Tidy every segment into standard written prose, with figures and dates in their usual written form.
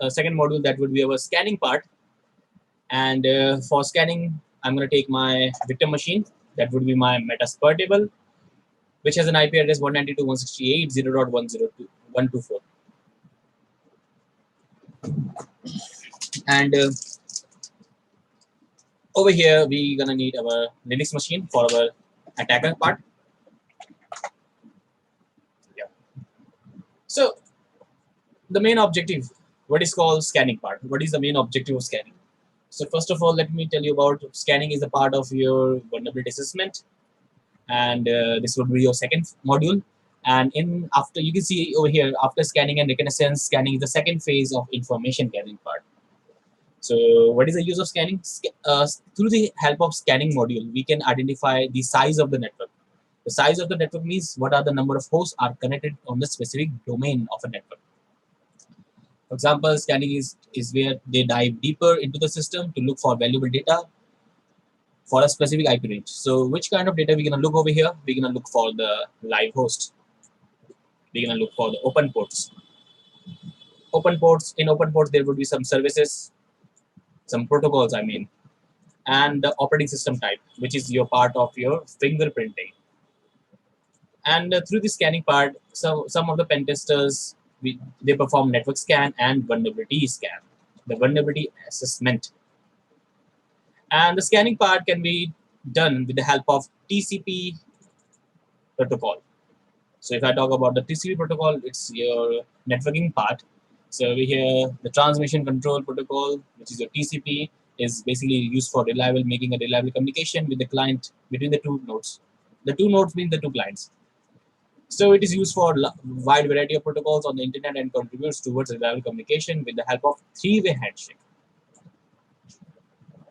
second module, that would be our scanning part. And for scanning, I'm going to take my victim machine. That would be my Metasploit table, which has an IP address 192.168.0.102.124. And over here, we're going to need our Linux machine for our attacker part. Yeah. So the main objective, what is called scanning part. What is the main objective of scanning? So first of all, let me tell you about scanning is a part of your vulnerability assessment, and this would be your second module. And after, you can see over here, after scanning and reconnaissance, scanning is the second phase of information gathering part. So what is the use of scanning? Through the help of scanning module, we can identify the size of the network. The size of the network means what are the number of hosts are connected on the specific domain of a network. For example, scanning is where they dive deeper into the system to look for valuable data for a specific IP range. So which kind of data we're going to look over here? We're going to look for the live host. We're going to look for the open ports. In open ports, there would be some services, some protocols, and the operating system type, which is your part of your fingerprinting. And through the scanning part, some of the pen testers, they perform network scan and vulnerability scan, the vulnerability assessment. And the scanning part can be done with the help of Tcp protocol. So if I talk about the Tcp protocol, it's your networking part. So over here, the transmission control protocol, which is your TCP, is basically used for making a reliable communication with the client between the two nodes. The two nodes mean the two clients. So it is used for a wide variety of protocols on the internet and contributes towards reliable communication with the help of three-way handshake.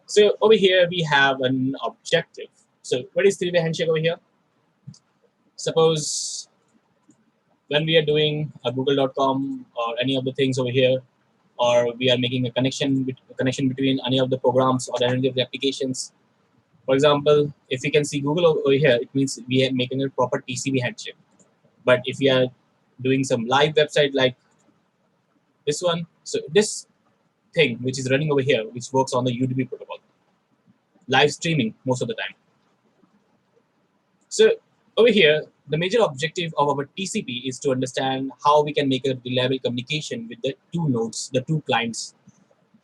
So over here, we have an objective. So what is three-way handshake over here? Suppose when we are doing a google.com or any of the things over here, or we are making a connection between any of the programs or any of the applications. For example, if you can see Google over here, it means we are making a proper TCP handshake. But if we are doing some live website like this one, so this thing which is running over here, which works on the UDP protocol, live streaming most of the time. So over here, the major objective of our TCP is to understand how we can make a reliable communication with the two nodes, the two clients.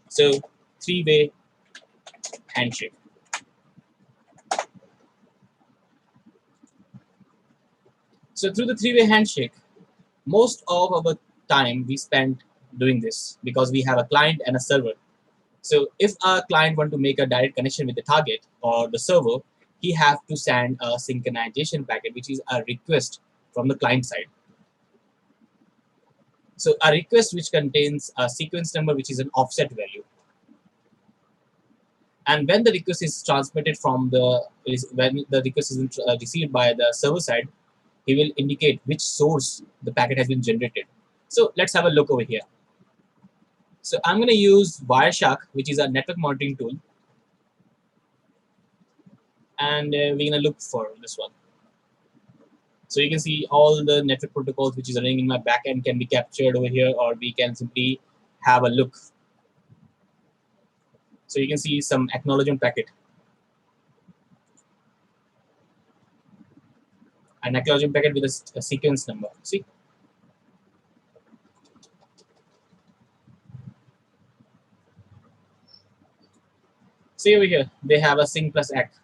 So three-way handshake. So through the three-way handshake, most of our time we spend doing this because we have a client and a server. So if a client want to make a direct connection with the target or the server, he have to send a synchronization packet, which is a request from the client side. So a request which contains a sequence number, which is an offset value. And when the request is transmitted when the request is received by the server side, he will indicate which source the packet has been generated. So let's have a look over here. So I'm going to use Wireshark, which is a network monitoring tool. And we're going to look for this one. So you can see all the network protocols which is running in my backend can be captured over here, or we can simply have a look. So you can see some acknowledgement packet. An acknowledgement packet with a sequence number. See? See over here, they have a sync plus act.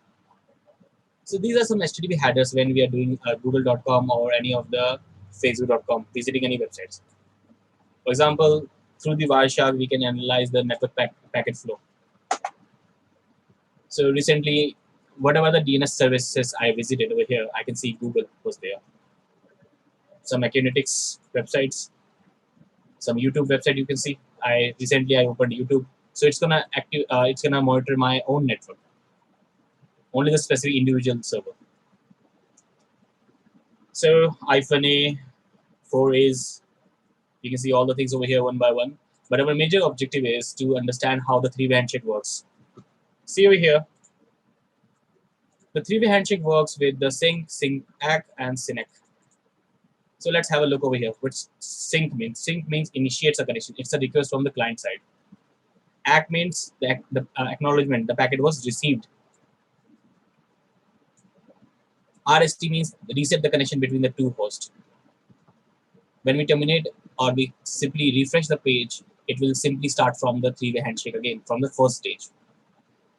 So these are some HTTP headers when we are doing google.com or any of the facebook.com, visiting any websites. For example, through the Wireshark, we can analyze the network packet flow. So recently, whatever the DNS services I visited over here, I can see Google was there. Some Acuinetics websites, some YouTube website you can see. Recently I opened YouTube, so it's gonna monitor my own network, only the specific individual server. So -A, 4As, you can see all the things over here one by one. But our major objective is to understand how the three-way handshake works. See over here, the three-way handshake works with the sync, act, and synac. So let's have a look over here. What sync means? Sync means initiates a connection. It's a request from the client side. ACK means the acknowledgement. The packet was received. RST means reset the connection between the two hosts. When we terminate or we simply refresh the page, it will simply start from the three-way handshake again, from the first stage.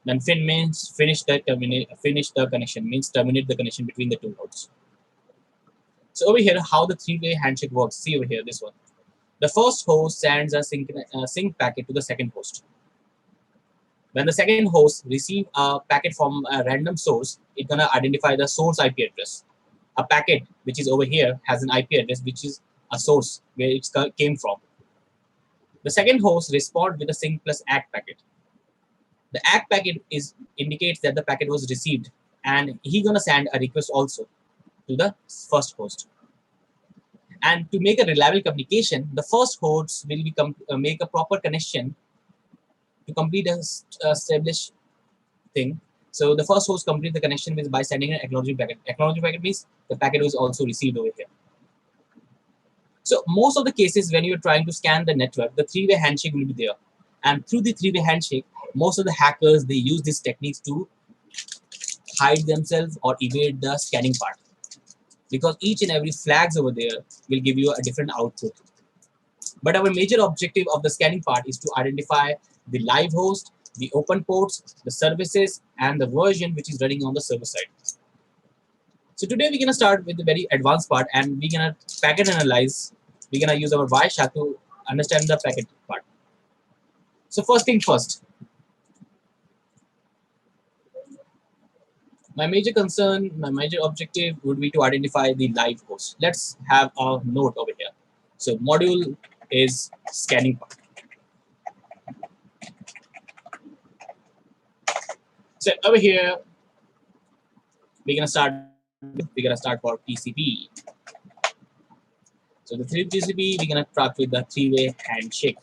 Then fin means finish the connection, means terminate the connection between the two hosts. So over here, how the three-way handshake works. See over here, this one. The first host sends a sync packet to the second host. When the second host receives a packet from a random source, it's gonna identify the source IP address. A packet which is over here has an IP address which is a source where it came from. The second host responds with a sync plus ACK packet. The ACK packet indicates that the packet was received, and he's gonna send a request also to the first host. And to make a reliable communication, the first host will make a proper connection to complete a established thing. So the first host complete the connection by sending an acknowledgement packet. Acknowledgement packet means the packet was also received over here. So most of the cases when you're trying to scan the network, the three-way handshake will be there. And through the three-way handshake, most of the hackers, they use these techniques to hide themselves or evade the scanning part. Because each and every flags over there will give you a different output. But our major objective of the scanning part is to identify the live host, the open ports, the services, and the version which is running on the server side. So today we're going to start with the very advanced part, and we're going to packet analyze. We're going to use our Wireshark to understand the packet part. So first thing first. My major objective would be to identify the live host. Let's have a note over here. So module is scanning part. So over here, we're gonna start for TCP. So the TCP, we're gonna start with the three-way handshake.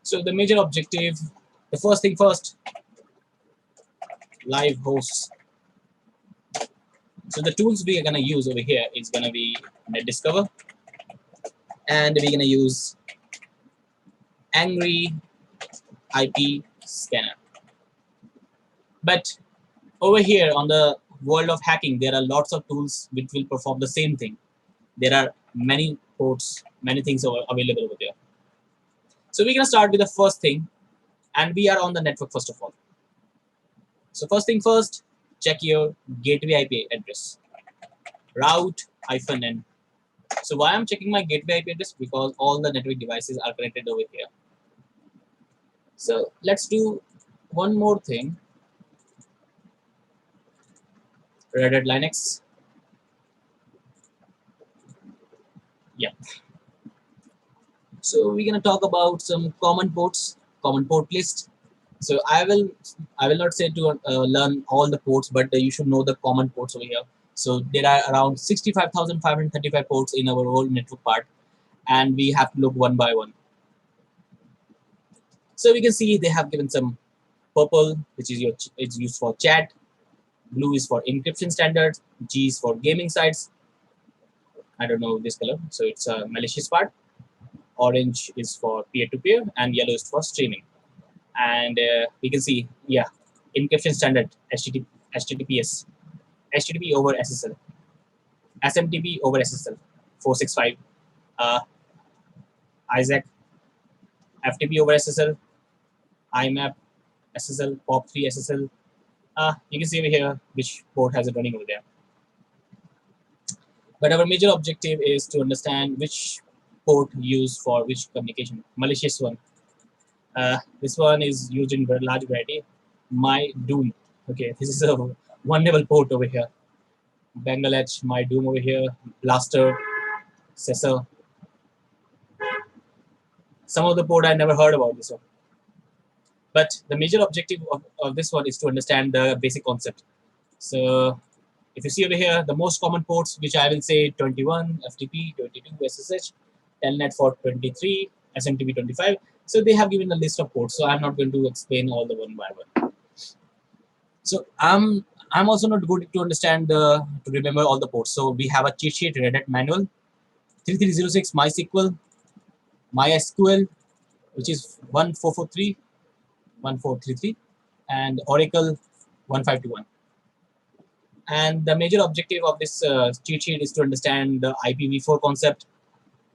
So the major objective, the first thing first, live hosts. So the tools we are gonna use over here is gonna be Netdiscover, and we're gonna use Angry IP Scanner. But over here on the world of hacking, there are lots of tools which will perform the same thing. There are many ports, many things available over there. So we're gonna start with the first thing, and we are on the network first of all. So first thing first, check your gateway IP address. Route -n. So why I'm checking my gateway IP address? Because all the network devices are connected over here. So let's do one more thing. Red Hat Linux. Yeah. So we're gonna talk about some common ports, common port list. So I will not say to learn all the ports, but you should know the common ports over here. So there are around 65,535 ports in our whole network part, and we have to look one by one. So we can see they have given some purple, which is it's used for chat. Blue is for encryption standards. G is for gaming sites. I don't know this color, so it's a malicious part. Orange is for peer-to-peer, and yellow is for streaming. And we can see, yeah, encryption standard, HTTPS, HTTP over SSL, SMTP over SSL, 465, ISAC, FTP over SSL, IMAP, SSL, POP3 SSL. You can see over here which port has it running over there. But our major objective is to understand which port used for which communication. Malicious one. This one is used in very large variety. My Doom. Okay, this is a one-level port over here. Bangladesh, My Doom over here. Blaster, Cesar. Some of the port I never heard about this one. But the major objective of this one is to understand the basic concept. So if you see over here, the most common ports, which I will say 21, FTP, 22, SSH, Telnet for 23, SMTP 25. So they have given a list of ports. So I'm not going to explain all the one by one. So I'm I'm also not good to understand to remember all the ports. So we have a cheat sheet, Red Hat manual, 3306 MySQL, MySQL, which is 1433, and Oracle 1521. And the major objective of this cheat sheet is to understand the IPv4 concept.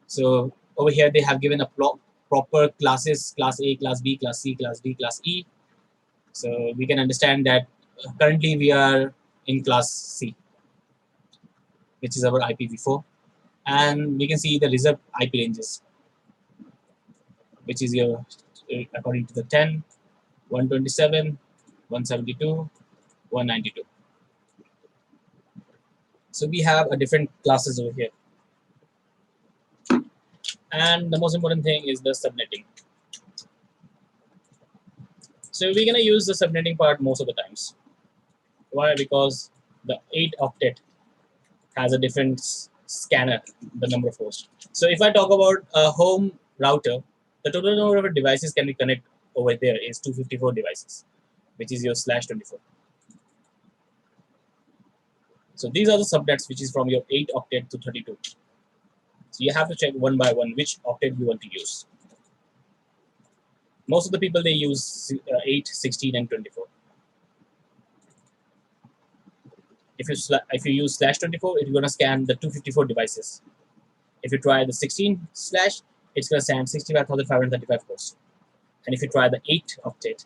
So over here they have given a proper classes, class A, class B, class C, class D, class E. So we can understand that currently we are in class C, which is our IPv4. And we can see the reserved IP ranges, which is your according to the 10, 127, 172, 192. So we have a different classes over here. And the most important thing is the subnetting. So we're going to use the subnetting part most of the times. Why? Because the 8 octet has a different scanner, the number of hosts. So if I talk about a home router, the total number of devices can be connected over there is 254 devices, which is your /24. So these are the subnets, which is from your 8 octet to 32. So you have to check one by one which octet you want to use. Most of the people, they use 8, 16, and 24. If you use /24, it's going to scan the 254 devices. If you try the 16 slash, it's going to scan 65,535 hosts. And if you try the 8 octet,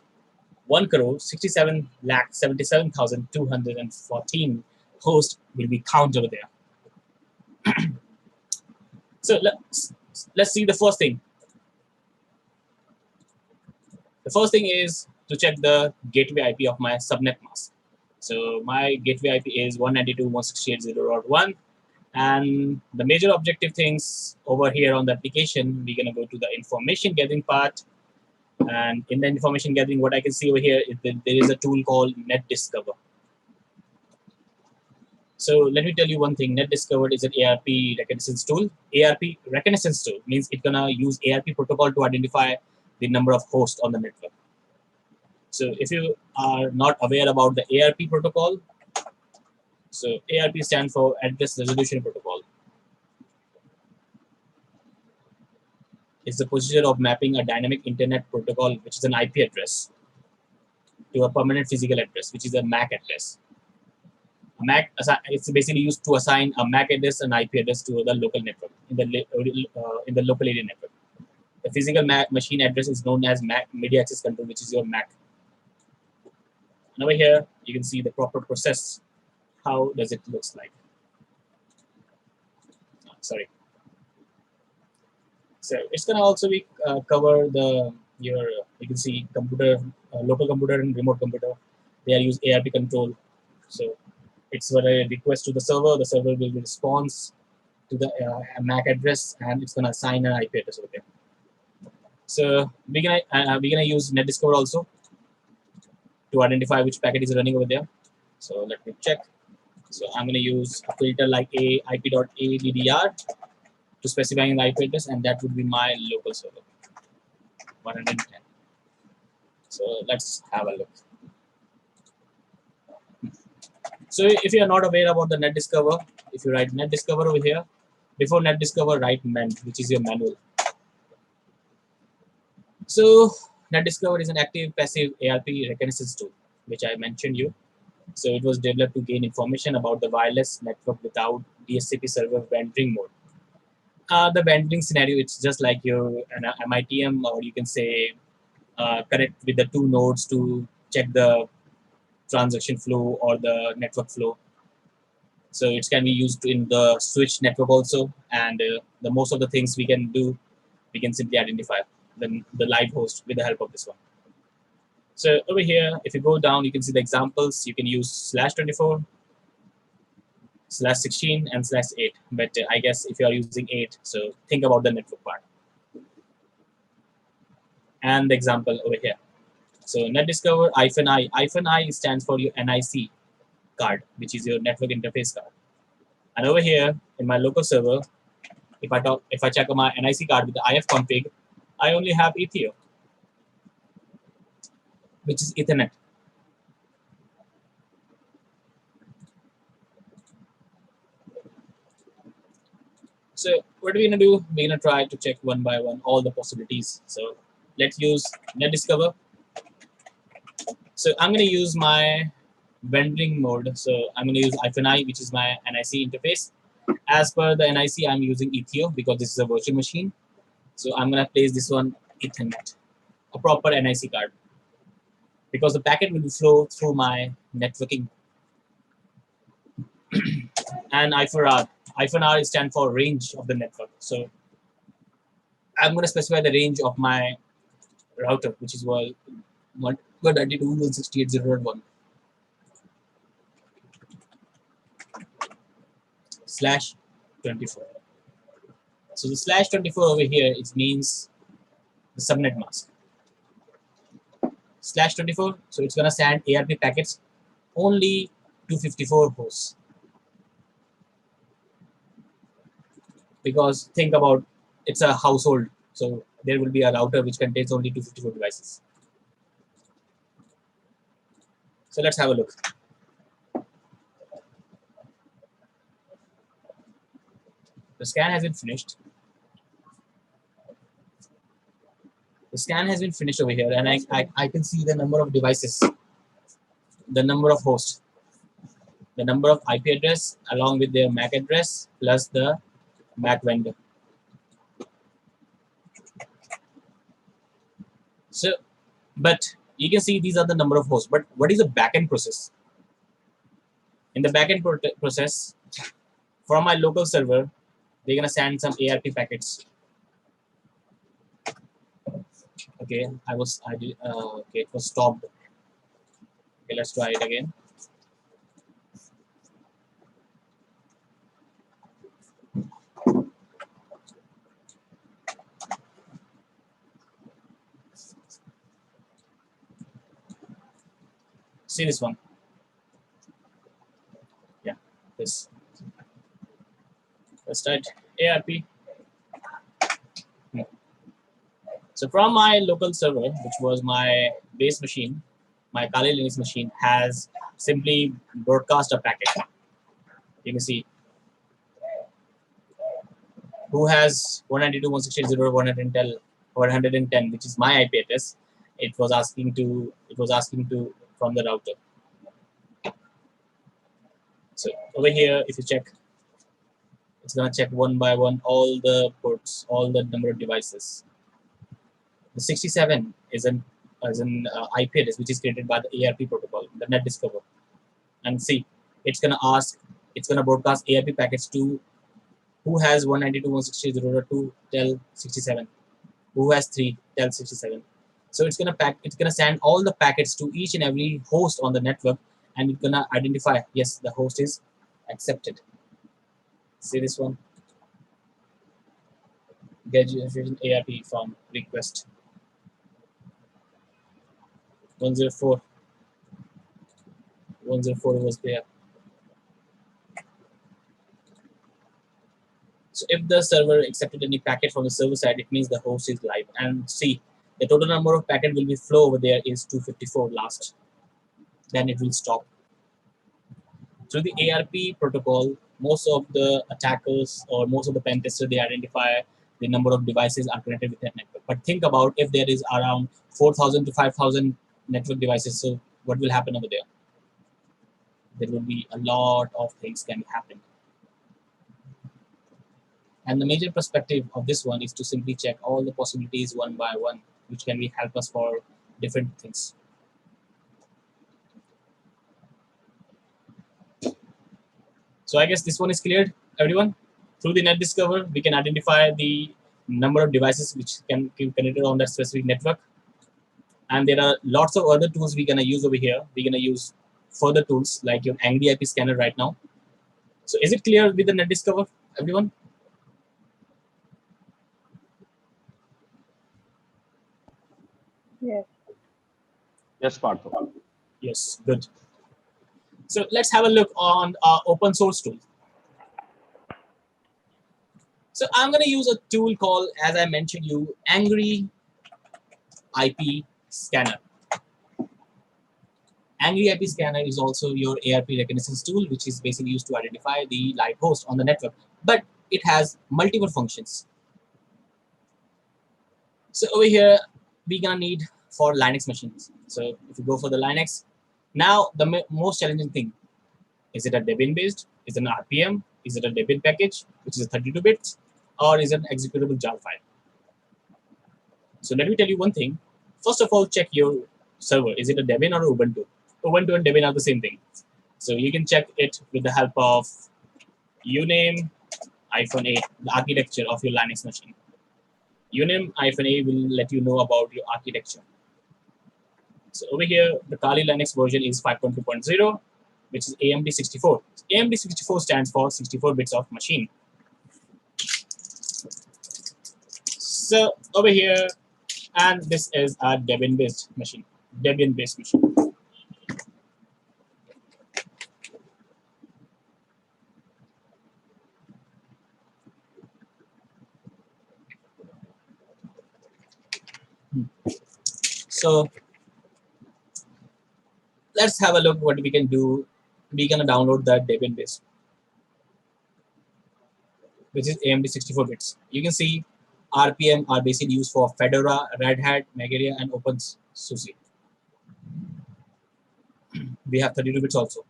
1,67,77,214 hosts will be counted over there. So let's see the first thing. The first thing is to check the gateway IP of my subnet mask. So my gateway IP is 192.168.0.1. And the major objective things over here on the application, we're going to go to the information gathering part. And in the information gathering, what I can see over here is that there is a tool called Netdiscover. So let me tell you one thing. Netdiscover is an ARP reconnaissance tool. ARP reconnaissance tool means it's going to use ARP protocol to identify the number of hosts on the network. So if you are not aware about the ARP protocol, so ARP stands for Address Resolution Protocol. It's the procedure of mapping a dynamic internet protocol, which is an IP address, to a permanent physical address, which is a MAC address. A MAC, it's basically used to assign a MAC address and IP address to the local network in the local area network. The physical machine address is known as MAC, Media Access Control, which is your MAC. And over here, you can see the proper process. How does it looks like? Sorry. So it's gonna also be cover you can see computer, local computer and remote computer. They are use ARP control. So it's what a request to the server. The server will respond to the MAC address, and it's gonna assign an IP address over there. So we're gonna use Netdiscover also to identify which packet is running over there. So let me check. So I'm going to use a filter like ip.addr to specify the IP address, and that would be my local server, 110. So let's have a look. So if you are not aware about the Netdiscover, if you write Netdiscover over here, before Netdiscover, write MENT, which is your manual. So Netdiscover is an active passive ARP reconnaissance tool, which I mentioned you. So it was developed to gain information about the wireless network without DHCP server wandering mode. The wandering scenario, it's just like your MITM, or you can say connect with the two nodes to check the transaction flow or the network flow. So it can be used in the switch network also, and the most of the things we can do, we can simply identify the live host with the help of this one. So over here, if you go down, you can see the examples. You can use /24, /16, and /8. But I guess if you are using 8, so think about the network part. And the example over here. So Netdiscover -I. -I stands for your NIC card, which is your network interface card. And over here in my local server, if I check on my NIC card with the IF config, I only have Ethio, which is Ethernet. So what we're gonna do, we're gonna try to check one by one all the possibilities. So let's use Netdiscover. So I'm gonna use my vending mode. So I'm gonna use -i, which is my NIC interface. As per the NIC, I'm using Ethio because this is a virtual machine. So I'm gonna place this one Ethernet, a proper NIC card, because the packet will flow through my networking. And I for R. I for R stands for range of the network. So I'm going to specify the range of my router, which is 192.168.0.1 slash 24. So the slash 24 over here, it means the subnet mask. Slash 24, so it's going to send ARP packets only to 54 hosts. Because think about, it's a household, so there will be a router which contains only 254 devices. So let's have a look. The scan has been finished. The scan has been finished over here, and I can see the number of devices, the number of hosts, the number of IP address along with their MAC address plus the MAC vendor. So, but you can see these are the number of hosts. But what is the backend process? In the backend process, from my local server, they're gonna send some ARP packets. Okay, okay, it was stopped. Okay, let's try it again. See this one. Yeah, this. Let's start ARP. So from my local server, which was my base machine, my Kali Linux machine has simply broadcast a packet. You can see who has 192.168.0.110, which is my IP address. It was asking to from the router. So over here, if you check, it's gonna check one by one all the ports, all the number of devices. The 67 is an IP address which is created by the Arp protocol, the Netdiscover. And see, it's gonna broadcast ARP packets to who has 192.168.0.2 tel 67, who has 3 tel 67. So it's gonna send all the packets to each and every host on the network, and it's gonna identify, yes, the host is accepted. See this one, get ARP from request 104 was there. So if the server accepted any packet from the server side, it means the host is live. And see, the total number of packet will be flow over there is 254 last. Then it will stop. Through the ARP protocol, most of the attackers or most of the pen testers, they identify the number of devices are connected with that network. But think about if there is around 4,000 to 5,000 network devices, so what will happen over there? There will be a lot of things can happen. And the major perspective of this one is to simply check all the possibilities one by one, which can be help us for different things. So I guess this one is cleared, everyone. Through the Netdiscover, we can identify the number of devices which can be connected on that specific network. And there are lots of other tools we're gonna use over here. We're gonna use further tools like your Angry IP scanner right now. So is it clear with the Netdiscover, everyone? Yes. Yes, Partho. Yes, good. So let's have a look on our open source tool. So I'm going to use a tool called, as I mentioned you, Angry IP Scanner. Angry IP Scanner is also your ARP reconnaissance tool, which is basically used to identify the live host on the network. But it has multiple functions. So over here, we gonna need for Linux machines. So if you go for the Linux, now the most challenging thing, is it a Debian based? Is it an RPM? Is it a Debian package, which is a 32 bits, or is it an executable jar file? So let me tell you one thing. First of all, check your server. Is it a Debian or Ubuntu? Ubuntu and Debian are the same thing. So you can check it with the help of uname -a, the architecture of your Linux machine. Uname-a will let you know about your architecture. So over here, the Kali Linux version is 5.2.0, which is AMD 64. AMD 64 stands for 64 bits of machine. So over here, and this is a Debian-based machine. Debian-based machine. So let's have a look what we can do. We're gonna download the Debian base, which is AMD 64 bits. You can see RPM are basically used for Fedora, Red Hat, Magaria, and OpenSUSE. We have 32 bits also.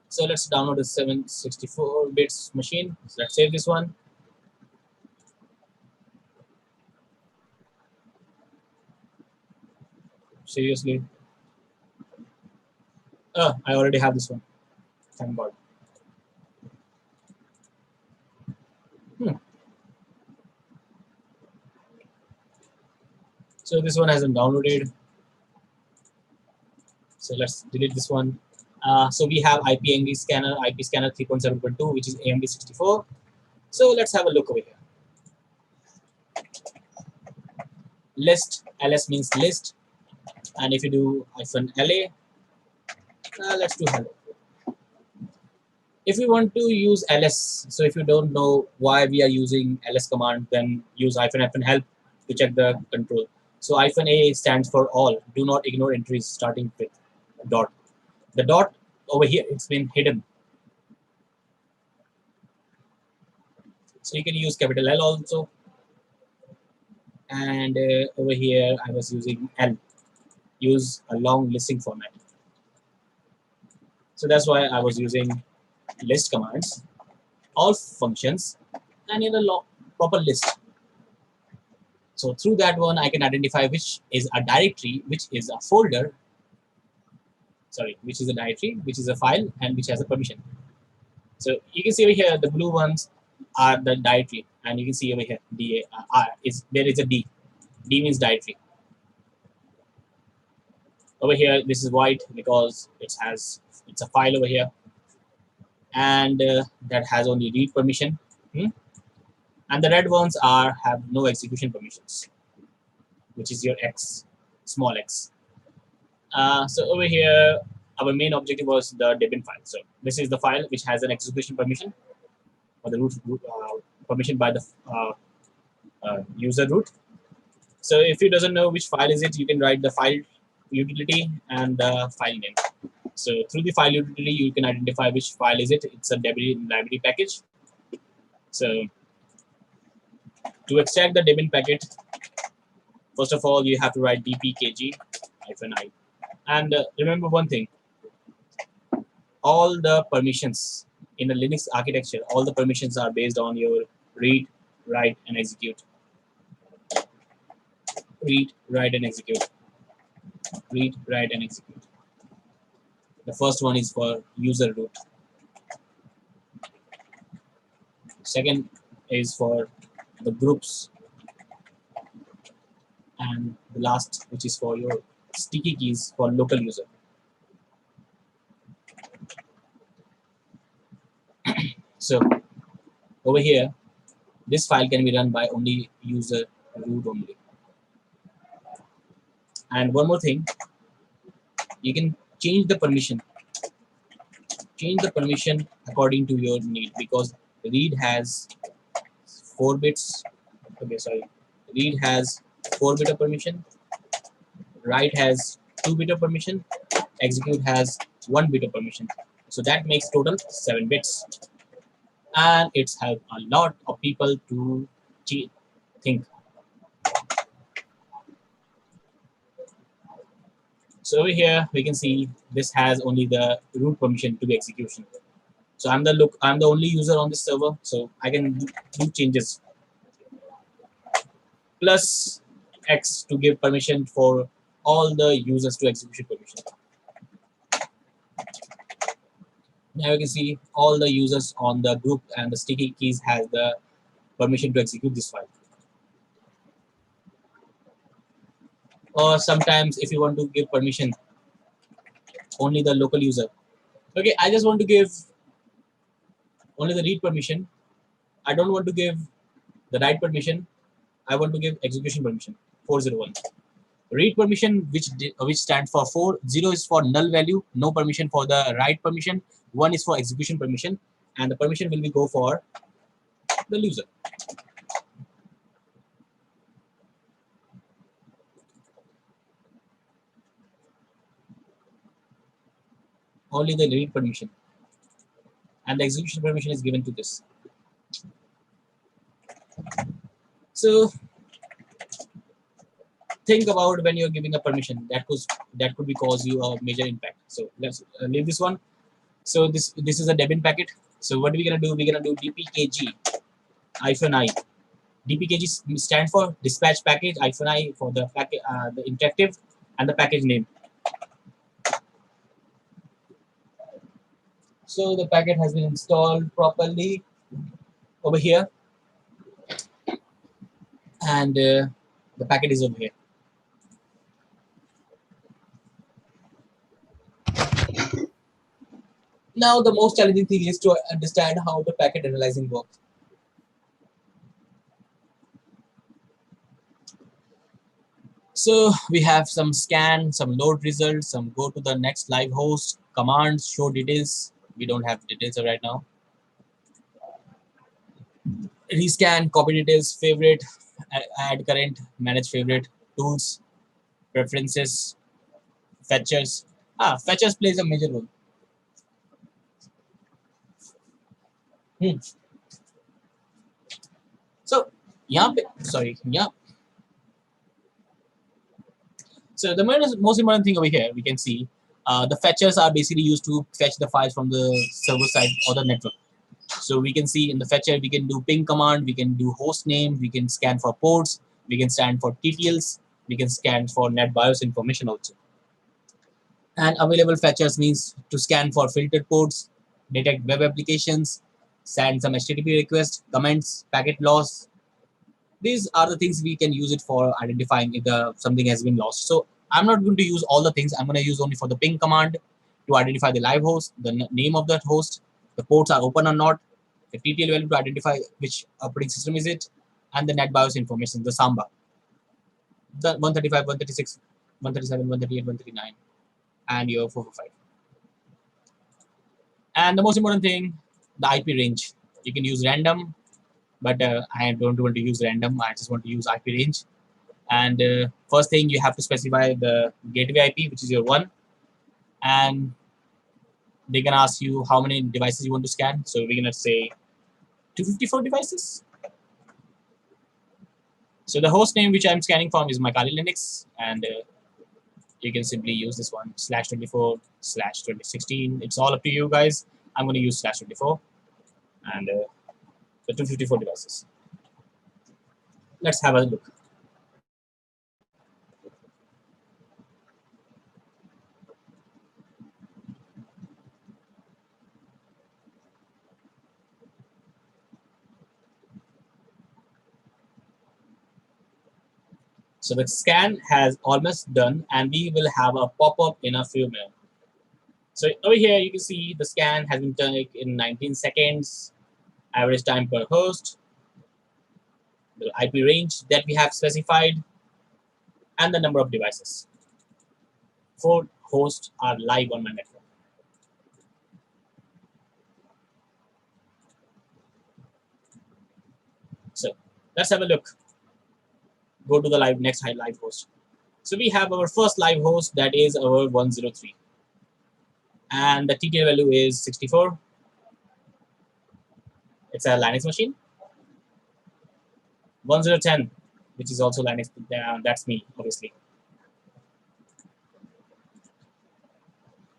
So let's download the 764 bits machine. So let's save this one. Seriously. Oh, I already have this one. Thank God. So this one hasn't downloaded. So let's delete this one. So we have IP scanner 3.7.2, which is AMD 64. So let's have a look over here. List, ls means list. And if you do -la, let's do hello. If we want to use ls, so if you don't know why we are using ls command, then use -help to check the control. So -a stands for all. Do not ignore entries starting with dot. The dot over here, it's been hidden. So you can use capital L also. And over here, I was using L. Use a long listing format. So that's why I was using list commands, all functions, and in a proper list. So through that one, I can identify which is a directory, which is a folder, which is a directory, which is a file, and which has a permission. So you can see over here, the blue ones are the directory, and you can see over here, there is a D. D means directory. Over here, this is white because it's a file over here, and that has only read permission. And the red ones have no execution permissions, which is your X, small x. So over here, our main objective was the Debian file. So this is the file which has an execution permission, or the root permission by the user root. So if you doesn't know which file is it, you can write the file utility and the file name. So through the file utility, you can identify which file is it. It's a Debian library package. So to extract the Debian packet, first of all, you have to write dpkg-i. And remember one thing, all the permissions in the Linux architecture, all the permissions are based on your read, write, and execute. Read, write, and execute. Read, write, and execute. The first one is for user root. Second is for the groups. And the last, which is for your sticky keys for local user. So over here, this file can be run by only user root only. And one more thing, you can change the permission. Change the permission according to your need, because read has 4 bits. Okay, sorry. Read has 4 bit of permission. Write has 2 bit of permission. Execute has 1 bit of permission. So that makes total 7 bits. and it's helped a lot of people to think. So over here we can see this has only the root permission to be execution. So I'm the only user on this server, so I can do changes. Plus X to give permission for all the users to execution permission. Now you can see all the users on the group and the sticky keys has the permission to execute this file. Or sometimes if you want to give permission only the local user. Okay, I just want to give only the read permission. I don't want to give the write permission. I want to give execution permission 401. Read permission, which stands for 4. 0 is for null value, no permission for the write permission. 1 is for execution permission, and the permission will be go for the user. Only the read permission, and the execution permission is given to this. So think about when you're giving a permission that could be cause you a major impact. So let's leave this one. So this is a Debian packet. So what are we gonna do? We're gonna do dpkg-i. dpkg stands for dispatch package, -i for the packet, the interactive, and the package name. So the packet has been installed properly over here, and the packet is over here. Now the most challenging thing is to understand how the packet analyzing works. So we have some scan, some load results, some go to the next live host, commands, show details. We don't have details right now. Rescan, copy details, favorite, add current, manage favorite, tools, preferences, fetchers. Fetchers plays a major role. So, yeah, sorry, yeah. So the most important thing over here, we can see the fetchers are basically used to fetch the files from the server side or the network. So we can see in the fetcher, we can do ping command, we can do host name, we can scan for ports, we can scan for TTLs, we can scan for net BIOS information also. And available fetchers means to scan for filtered ports, detect web applications, send some HTTP requests, comments, packet loss. These are the things we can use it for identifying if something has been lost. So I'm not going to use all the things. I'm going to use only for the ping command to identify the live host, the name of that host, the ports are open or not, the TTL value to identify which operating system is it, and the net BIOS information, the Samba, the 135, 136, 137, 138, 139, and your 445. And the most important thing, the IP range. You can use random, but I don't want to use random. I just want to use IP range. And first thing, you have to specify the gateway IP, which is your 1. And they can ask you how many devices you want to scan. So we're going to say 254 devices. So the host name which I'm scanning from is my Kali Linux. And you can simply use this one, /24/2016. It's all up to you guys. I'm going to use /24. And the 254 devices. Let's have a look. So the scan has almost done, and we will have a pop-up in a few minutes. So over here, you can see the scan has been done in 19 seconds, average time per host, the IP range that we have specified, and the number of devices. 4 hosts are live on my network. So let's have a look. Go to the next live host. So we have our first live host, that is our 103. And the TTL value is 64. It's a Linux machine. 1010, which is also Linux. That's me, obviously.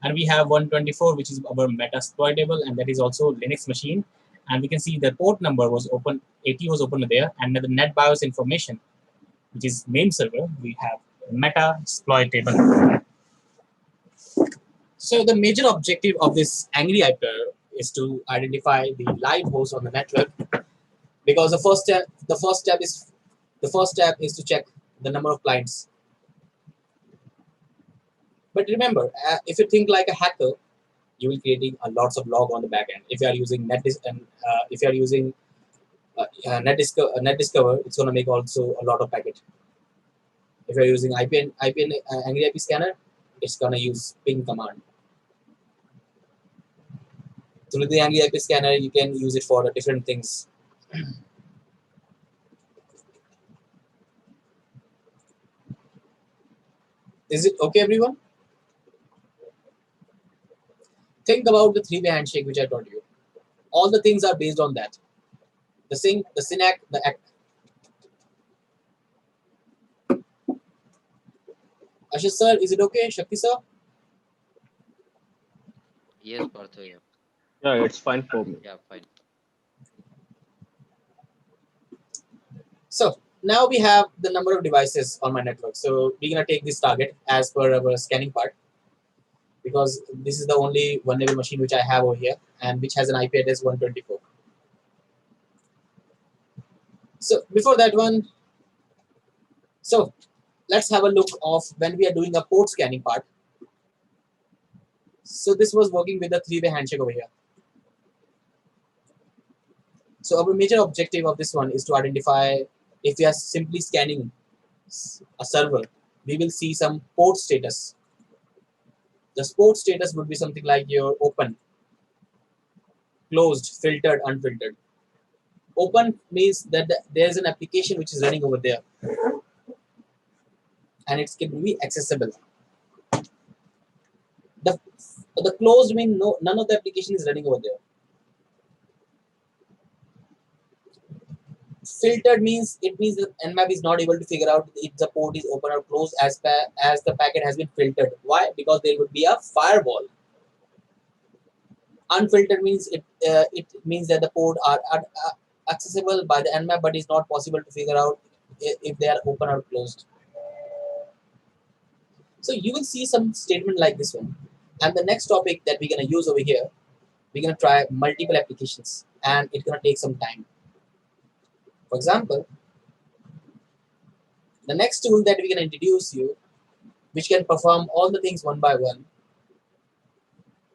And we have 124, which is our Metasploitable, and that is also Linux machine. And we can see the port number was open, 80 was open there, and the NetBIOS information, which is name server, we have Metasploitable. So the major objective of this angry hyper is to identify the live host on the network, because the first step is to check the number of clients. But remember, if you think like a hacker, you will creating a lots of log on the back end. If you are using if you are using Netdiscover, it's going to make also a lot of packet. If you are using angry IP scanner, it's going to use ping command. Through the angry IP scanner, you can use it for different things. Is it okay, everyone? Think about the three-way handshake which I told you. All the things are based on that. The sync, the synac, the act. Ashish sir, is it okay? Shakti sir? Yes, Partho, yeah. Yeah, it's fine for me. Yeah, fine. So now we have the number of devices on my network. So we're gonna take this target as per our scanning part, because this is the only vulnerable machine which I have over here and which has an IP address 124. So before that one, so let's have a look of when we are doing a port scanning part. So this was working with a three-way handshake over here. So our major objective of this one is to identify, if we are simply scanning a server, we will see some port status. The port status would be something like your open, closed, filtered, unfiltered. Open means that there's an application which is running over there and it can be accessible. The, the closed means none of the application is running over there. Filtered means that Nmap is not able to figure out if the port is open or closed as the packet has been filtered. Why? Because there would be a firewall. Unfiltered means it means that the port are accessible by the Nmap, but it's not possible to figure out if they are open or closed. So you will see some statement like this one. And the next topic that we're going to use over here, we're going to try multiple applications, and it's going to take some time. For example, the next tool that we're going to introduce you, which can perform all the things one by one,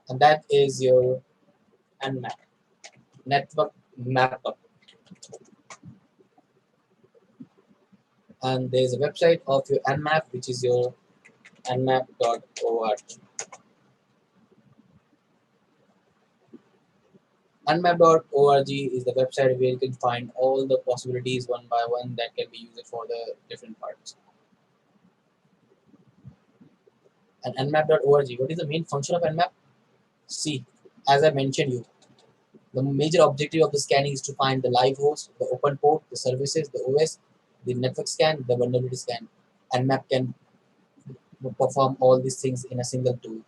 and that is your Nmap, network mapper. And there's a website of your Nmap, which is your nmap.org. Nmap.org is the website where you can find all the possibilities one by one that can be used for the different parts. And nmap.org, what is the main function of Nmap? See, as I mentioned you, the major objective of the scanning is to find the live host, the open port, the services, the OS, the network scan, the vulnerability scan. Nmap can perform all these things in a single tool.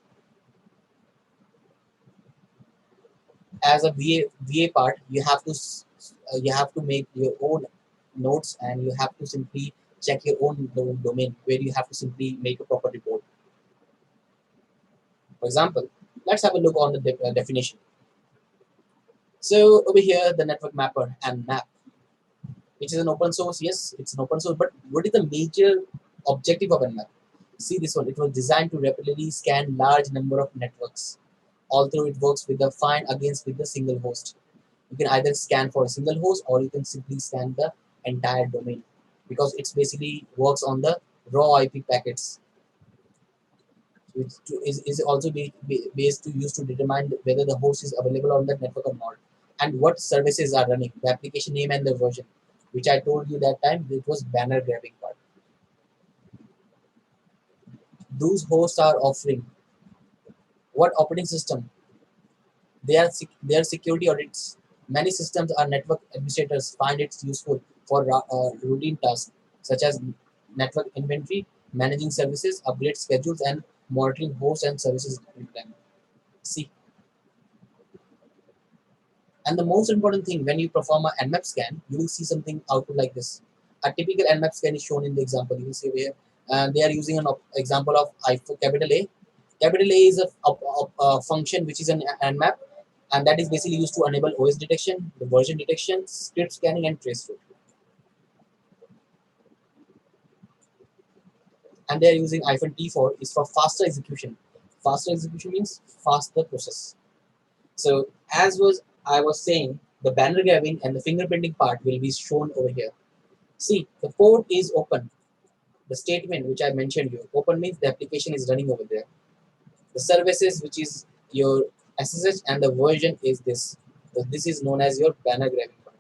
As a VA part, you have to make your own notes, and you have to simply check your own domain, where you have to simply make a proper report. For example, let's have a look on the definition. So over here, the network mapper and map, which is an open source. Yes, it's an open source, but what is the major objective of Nmap? See this one. It was designed to rapidly scan large number of networks. Although it works with the find against with the single host. You can either scan for a single host, or you can simply scan the entire domain, because it's basically works on the raw IP packets, which is also based to use to determine whether the host is available on that network or not, and what services are running, the application name and the version, which I told you that time it was banner grabbing part. Those hosts are offering what operating system, their security audits Many systems or network administrators find it useful for routine tasks such as network inventory, managing services, upgrade schedules, and monitoring hosts and services in time. See, and the most important thing, when you perform a Nmap scan, you will see something output like this. A typical Nmap scan is shown in the example. You will see over here. And they are using an example of capital A. Capital A is a function which is an Nmap, and that is basically used to enable OS detection, the version detection, script scanning, and trace route. And they are using -T4 is for faster execution. Faster execution means faster process. So as I was saying, the banner grabbing and the fingerprinting part will be shown over here. See, the port is open. The statement which I mentioned here, open means the application is running over there. The services, which is your SSH, and the version is this. So this is known as your banner grabbing part.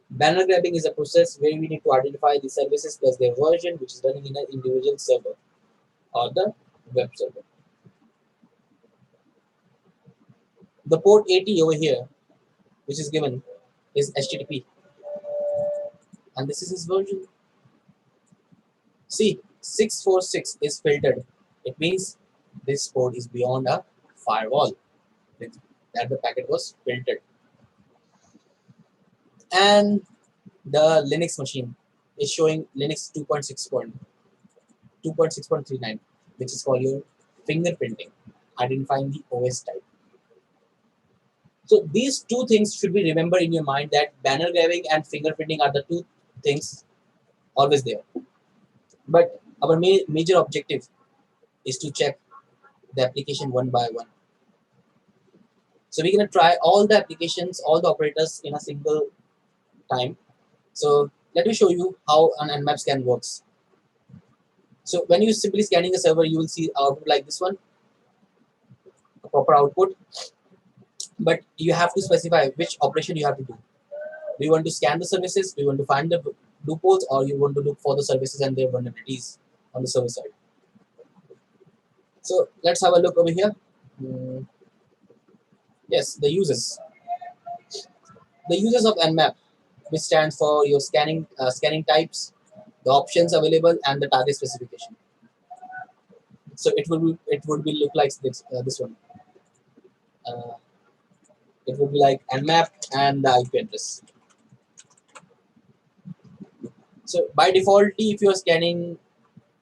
Banner grabbing is a process where we need to identify the services plus their version, which is running in an individual server or the web server. The port 80 over here, which is given, is HTTP, and this is its version. See, 646 is filtered. It means this port is beyond a firewall. That the packet was filtered. And the Linux machine is showing Linux 2.6.39, which is called your fingerprinting, identifying the OS type. So these two things should be remembered in your mind, that banner grabbing and fingerprinting are the two things always there. But our major objective is to check the application one by one. So we're going to try all the applications, all the operators in a single time. So let me show you how an Nmap scan works. So when you simply scanning a server, you will see output like this one, a proper output. But you have to specify which operation you have to do. Do you want to scan the services? Do you want to find the loopholes, or you want to look for the services and their vulnerabilities on the server side? So let's have a look over here. Yes, the uses. The uses of Nmap, which stands for your scanning types, the options available, and the target specification. So it would be look like this one. Uh, it would be like Nmap and the IP address. So by default, if you are scanning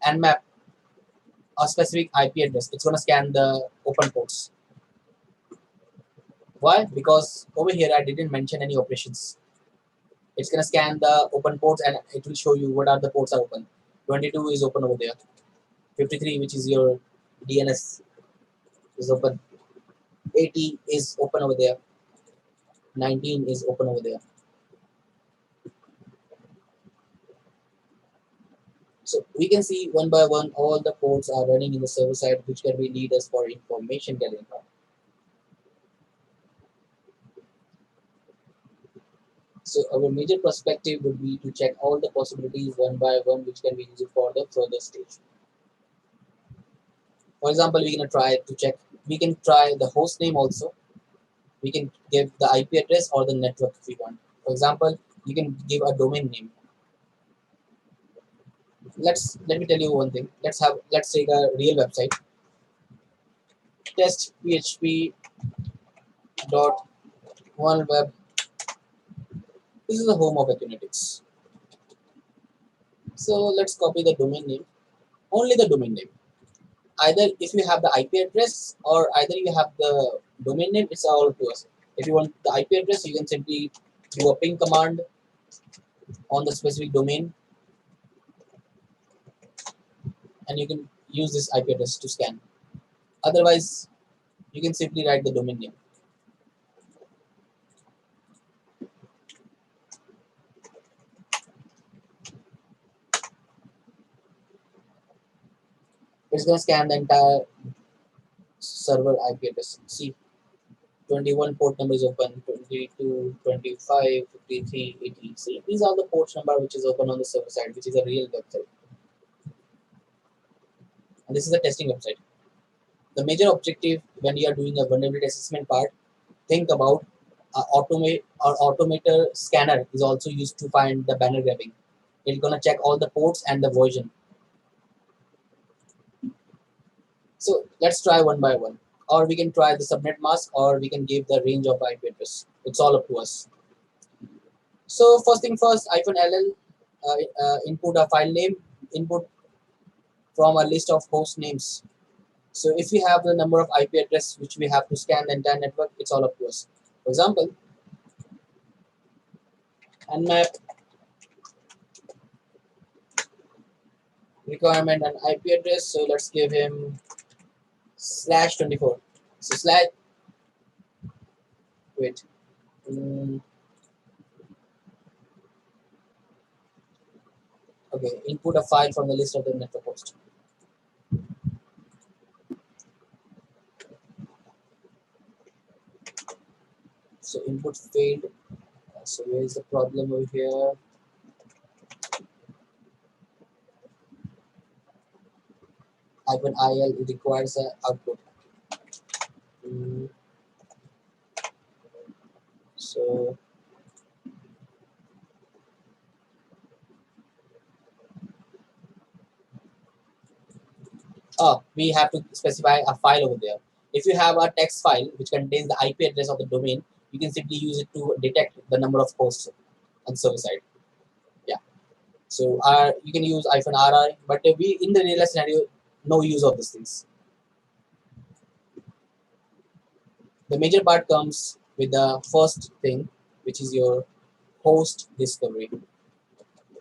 Nmap a specific IP address, it's going to scan the open ports. Why? Because over here I didn't mention any operations. It's going to scan the open ports and it will show you what are the ports are open. 22 is open over there. 53, which is your DNS, is open. 80 is open over there. 19 is open over there. So we can see one by one all the ports are running in the server side, which can be lead us for information gathering. So our major perspective would be to check all the possibilities one by one, which can be used for the further stage. For example, we're going to try to check. We can try the host name also. We can give the IP address or the network if we want. For example, you can give a domain name. Let me tell you one thing. Let's take a real website. Test php dot one web. This is the home of Equinetics. So let's copy the domain name. Only the domain name. Either if you have the IP address or either you have the domain name, it's all to us. If you want the IP address, you can simply do a ping command on the specific domain, and you can use this IP address to scan. Otherwise, you can simply write the domain name. It's going to scan the entire server IP address. See, 21 port number is open, 22, 25, 53, 80. See, these are the port number which is open on the server side, which is a real website. And this is a testing website. The major objective when you are doing a vulnerability assessment part, think about automator scanner is also used to find the banner grabbing. It's gonna check all the ports and the version. So let's try one by one. Or we can try the subnet mask, or we can give the range of IP address. It's all up to us. So first thing first, -ll input a file name, input from a list of host names. So if we have the number of IP address which we have to scan the entire network, it's all up to us. For example, Nmap requirement and IP address. So let's give him /24. So slash wait. Okay, input a file from the list of the network host. So input failed. So where is the problem over here? -il, it requires an output. So we have to specify a file over there. If you have a text file which contains the IP address of the domain, you can simply use it to detect the number of hosts on server side. Yeah. So you can use -rr, but we in the real life scenario, no use of these things. The major part comes with the first thing, which is your host discovery.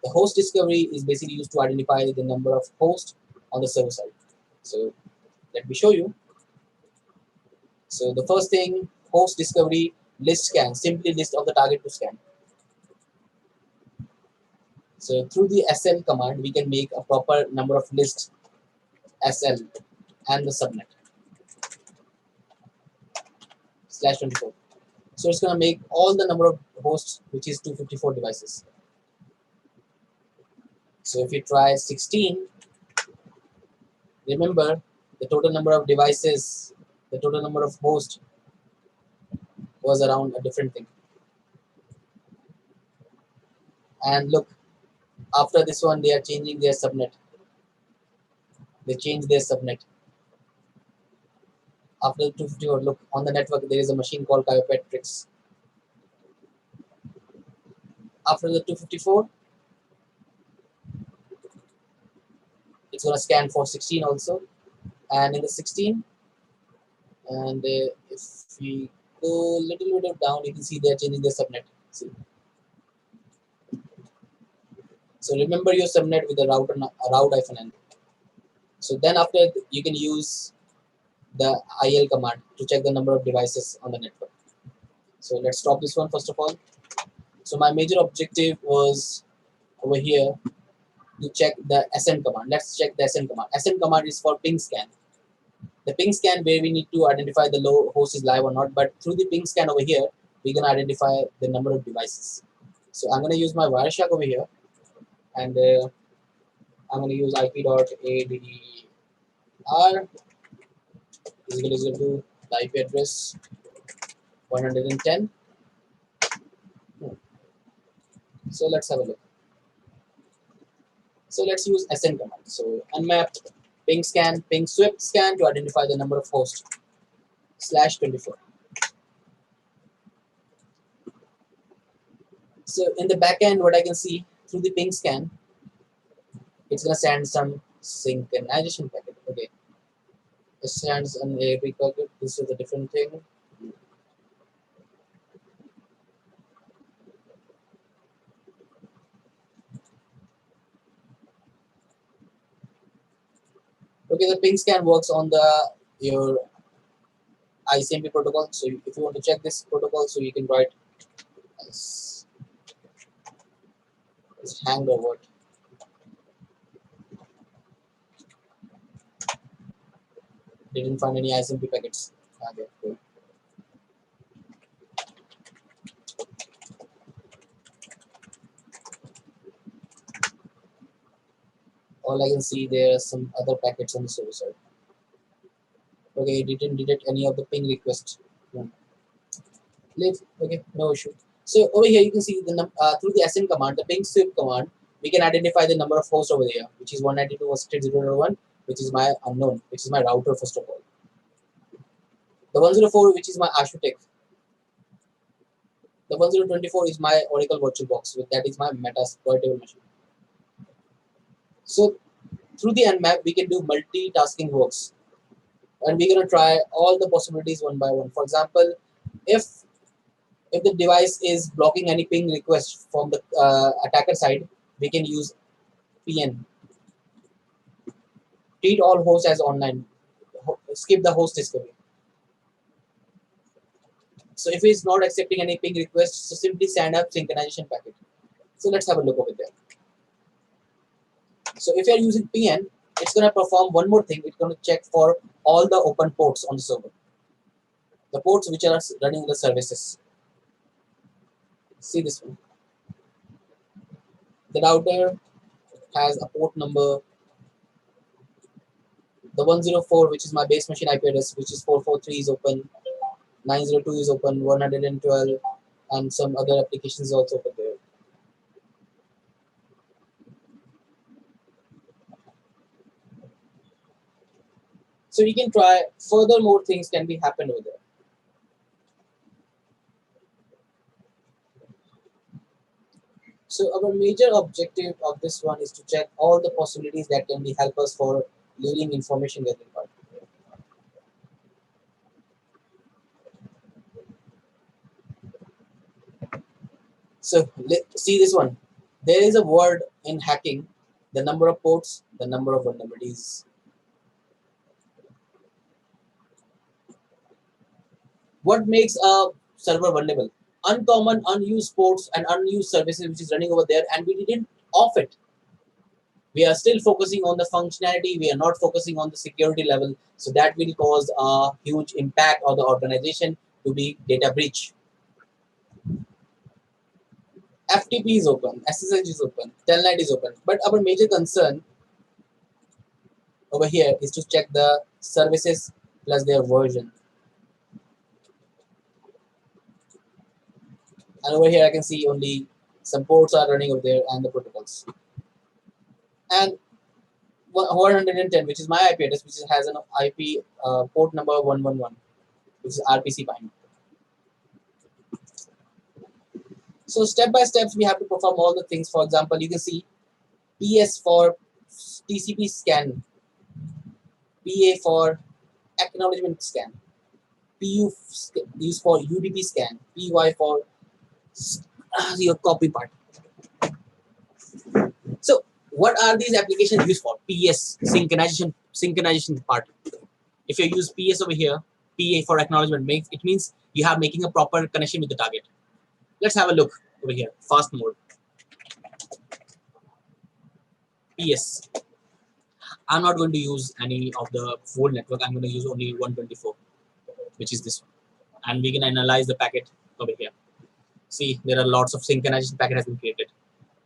The host discovery is basically used to identify the number of hosts on the server side. So let me show you. So the first thing, host discovery list scan, simply list of the target to scan. So through the SL command, we can make a proper number of lists, SL and the subnet /24. So it's going to make all the number of hosts, which is 254 devices. So if you try 16, remember the total number of devices, the total number of hosts was around a different thing. And look, after this one, they are changing their subnet. They changed their subnet. After 254, look, on the network, there is a machine called Chiopetrix. After the 254, it's going to scan for 16 also. And in the 16, and if we go a little bit down, you can see they're changing their subnet. See. So remember your subnet with the route-n. So then after, you can use the IL command to check the number of devices on the network. So let's stop this one first of all. So my major objective was over here to check the SN command. Let's check the SN command. SN command is for ping scan. The ping scan where we need to identify the host is live or not, but through the ping scan over here, we're going to identify the number of devices. So I'm going to use my Wireshark over here, and I'm going to use ip.addr is equal to the IP address 110. So let's have a look. So let's use SN command. So Nmap ping scan, ping swift scan to identify the number of hosts /24. So in the backend, what I can see through the ping scan, it's gonna send some synchronization packet. Okay, it sends an AAP packet. This is a different thing. Okay, the ping scan works on your ICMP protocol. So if you want to check this protocol, so you can write as hanged or what. Didn't find any ICMP packets. Okay, cool. All I can see, there are some other packets on the server side. Okay, it didn't detect any of the ping requests. Live. Okay, no issue. So over here you can see through the sn command, the ping swift command, we can identify the number of hosts over there, which is 192.168.0.1, which is my unknown, which is my router first of all. The 104, which is my Ashutech. The 1024 is my Oracle VirtualBox. That is my Meta portable machine. So through the Nmap, we can do multitasking works, and we're gonna try all the possibilities one by one. For example, if if the device is blocking any ping request from the attacker side, we can use PN. Treat all hosts as online. Skip the host discovery. So if it's not accepting any ping requests, so simply send up synchronization packet. So let's have a look over there. So if you're using PN, it's going to perform one more thing. It's going to check for all the open ports on the server. The ports which are running the services. See this one. The router has a port number. The 104, which is my base machine IP address, which is 443 is open. 902 is open. 112 and some other applications also open there. So we can try further more things can be happen over there. So our major objective of this one is to check all the possibilities that can be help us for leading information gathering part. So let's see this one. There is a word in hacking, the number of ports, the number of vulnerabilities. What makes a server vulnerable? Uncommon, unused ports and unused services which is running over there, and we didn't off it. We are still focusing on the functionality. We are not focusing on the security level. So that will cause a huge impact on the organization to be data breach. FTP is open, SSH is open, Telnet is open. But our major concern over here is to check the services plus their version. And over here I can see only some ports are running over there and the protocols. And 110, which is my IP address, which has an IP port number 111, which is RPC bind. So step by steps, we have to perform all the things. For example, you can see PS for TCP scan, PA for acknowledgement scan, PU is for UDP scan, PY for your copy part. So what are these applications used for? PS, synchronization part. If you use PS over here, PA for acknowledgement, it means you have making a proper connection with the target. Let's have a look over here, fast mode. PS. I'm not going to use any of the full network. I'm going to use only 124, which is this one. And we can analyze the packet over here. See, there are lots of synchronization packet has been created.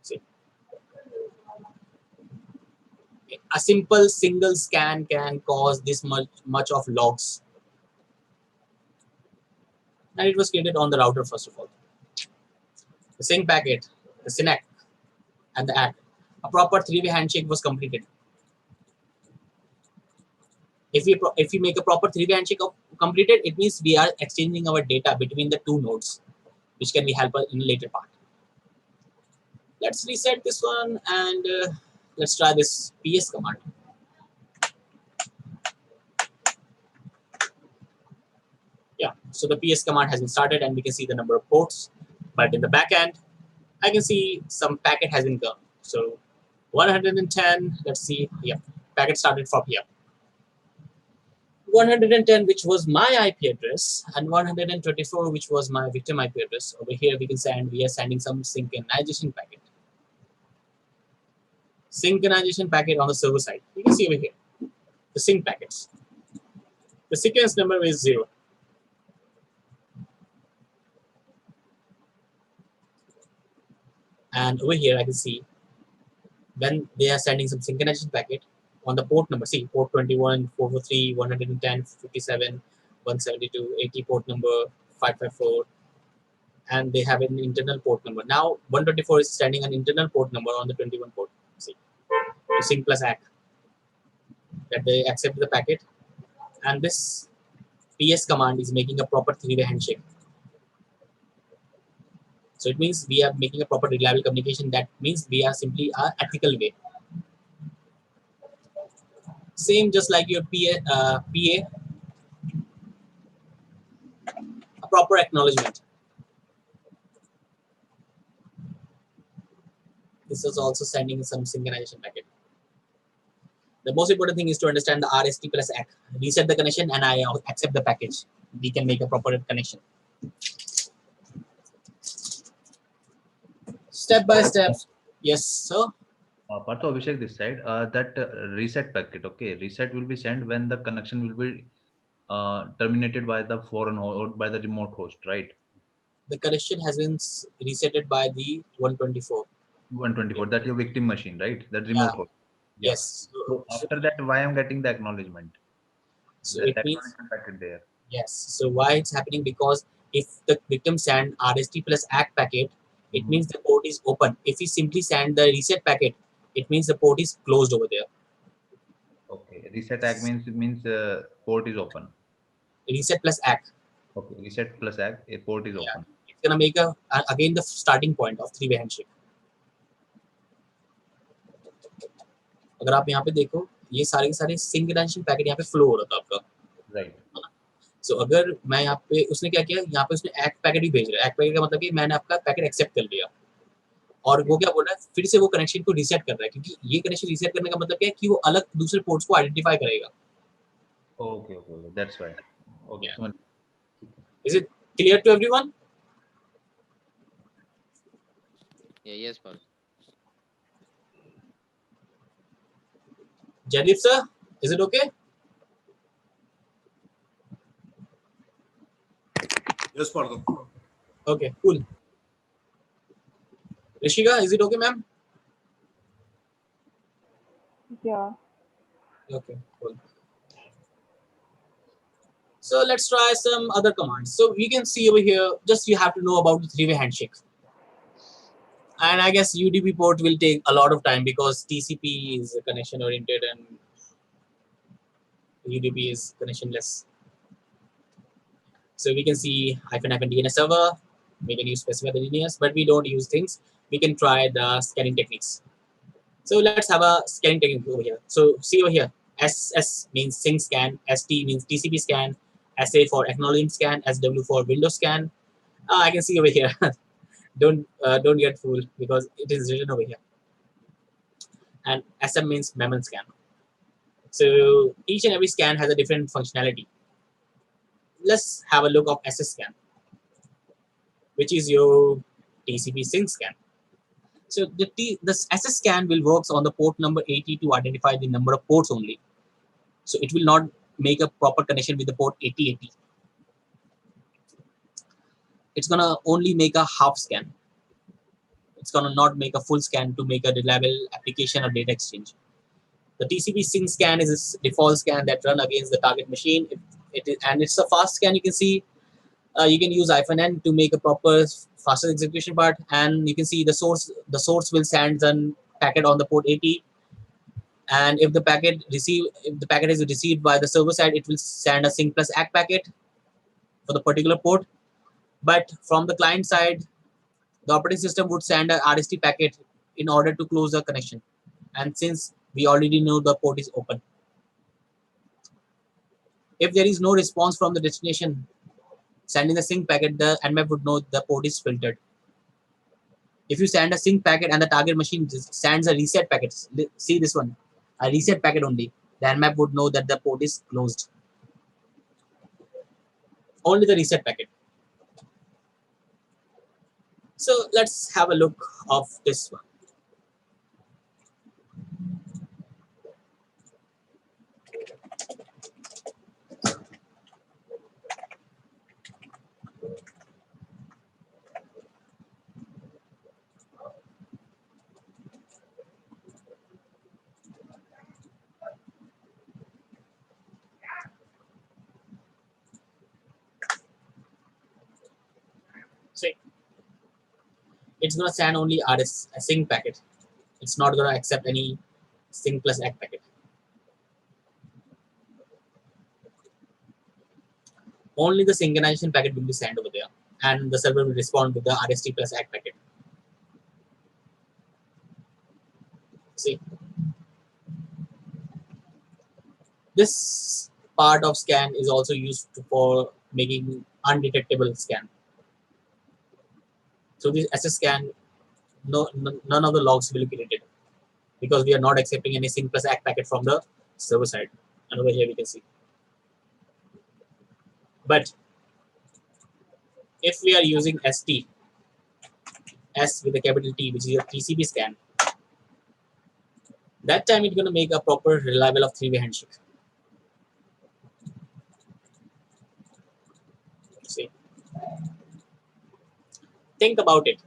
See, a simple single scan can cause this much of logs. And it was created on the router first of all. The sync packet, the SYNAC, and the ACK. A proper three-way handshake was completed. If we make a proper three-way handshake completed, it means we are exchanging our data between the two nodes, which can be helpful in a later part. Let's reset this one and let's try this PS command. Yeah, so the PS command has been started and we can see the number of ports. But in the back end, I can see some packet has been gone. So 110, let's see, yeah, packet started from here. 110, which was my IP address, and 124, which was my victim IP address. Over here, we are sending some synchronization packet. Synchronization packet on the server side. You can see over here, the sync packets. The sequence number is 0. And over here, I can see when they are sending some synchronization packet on the port number. See, port 21, 443, 110, 57, 172, 80 port number, 554, and they have an internal port number. Now 124 is sending an internal port number on the 21 port. See, to sync plus ACK, that they accept the packet, and this PS command is making a proper three-way handshake. So it means we are making a proper reliable communication. That means we are simply a ethical way. Same just like your PA, a proper acknowledgement. This is also sending some synchronization packet. The most important thing is to understand the RST plus ACK. Reset the connection and I accept the package. We can make a proper connection. Step by step. Yes, sir. Part of Abhishek this side, that reset packet, okay, reset will be sent when the connection will be terminated by the foreign or by the remote host, right? The connection has been resetted by the 124. 124, that's your victim machine, right? That remote Yeah. host. Yeah. Yes. So after that, why I'm getting the acknowledgement? So That it means acknowledgement packet there. yes. So why it's happening? Because if the victim send RST plus ACK packet, it means the port is open. If you simply send the reset packet, it means the port is closed over there. Okay. Reset ACK means port is open. Reset plus ACK. Okay. Reset plus ACK, a port is Yeah. open. It's gonna make a again the starting point of three-way handshake. अगर आप यहाँ पे देखो ये सारे के सारे synchronisation packet यहाँ पे फ्लो हो रहा था आपका. Right. सो अगर मैं यहाँ पे उसने क्या किया यहाँ पे उसने एक्ट पैकेट ही भेज रहा है. एक्ट पैकेट का मतलब कि मैंने आपका पैकेट एक्सेप्ट कर लिया और वो क्या बोल रहा है फिर से वो कनेक्शन को रीसेट कर रहा है क्योंकि ये कनेक्शन रीसेट करने का मतलब क्या है कि वो अलग दूसरे पोर्ट्स को आइडेंटिफाई करेगा. Okay. That's why. Okay. Yeah. Is it clear to everyone? Yeah, yes, Paul. Jadip sir, is it okay? Yes, Pardo. Okay, cool. Rishika, is it okay, ma'am? Yeah. Okay, cool. So let's try some other commands. So you can see over here, just you have to know about the three-way handshake. And I guess UDP port will take a lot of time because TCP is connection oriented and UDP is connectionless. So we can see -hyphen DNS server. We can use specify the DNS, but we don't use things. We can try the scanning techniques. So let's have a scanning technique over here. So see over here, SS means sync scan, ST means TCP scan, SA for acknowledgement scan, SW for window scan. I can see over here. don't get fooled because it is written over here. And SM means memo scan. So each and every scan has a different functionality. Let's have a look of SS scan, which is your TCP Sync Scan. So the SS scan will work on the port number 80 to identify the number of ports only. So it will not make a proper connection with the port 8080. It's gonna only make a half scan. It's gonna not make a full scan to make a reliable application or data exchange. The TCP Sync Scan is a default scan that run against the target machine. And it's a fast scan. You can see you can use -n to make a proper faster execution part, and you can see the source will send the packet on the port 80, and if the packet is received by the server side, it will send a sync plus ACK packet for the particular port. But from the client side, the operating system would send a RST packet in order to close the connection, and since we already know the port is open, if there is no response from the destination sending the sync packet, the Nmap would know the port is filtered. If you send a sync packet and the target machine sends a reset packet, see this one, a reset packet only, the Nmap would know that the port is closed. Only the reset packet. So let's have a look of this one. See, it's gonna send only RS a sync packet. It's not gonna accept any sync plus ACK packet. Only the synchronization packet will be sent over there, and the server will respond with the RST plus ACK packet. See, this part of scan is also used for making undetectable scan. So this SS scan, none of the logs will be created because we are not accepting any sync plus ACK packet from the server side. And over here we can see. But if we are using ST, S with a capital T, which is a TCP scan, that time it's going to make a proper reliable of three-way handshake. See, think about it.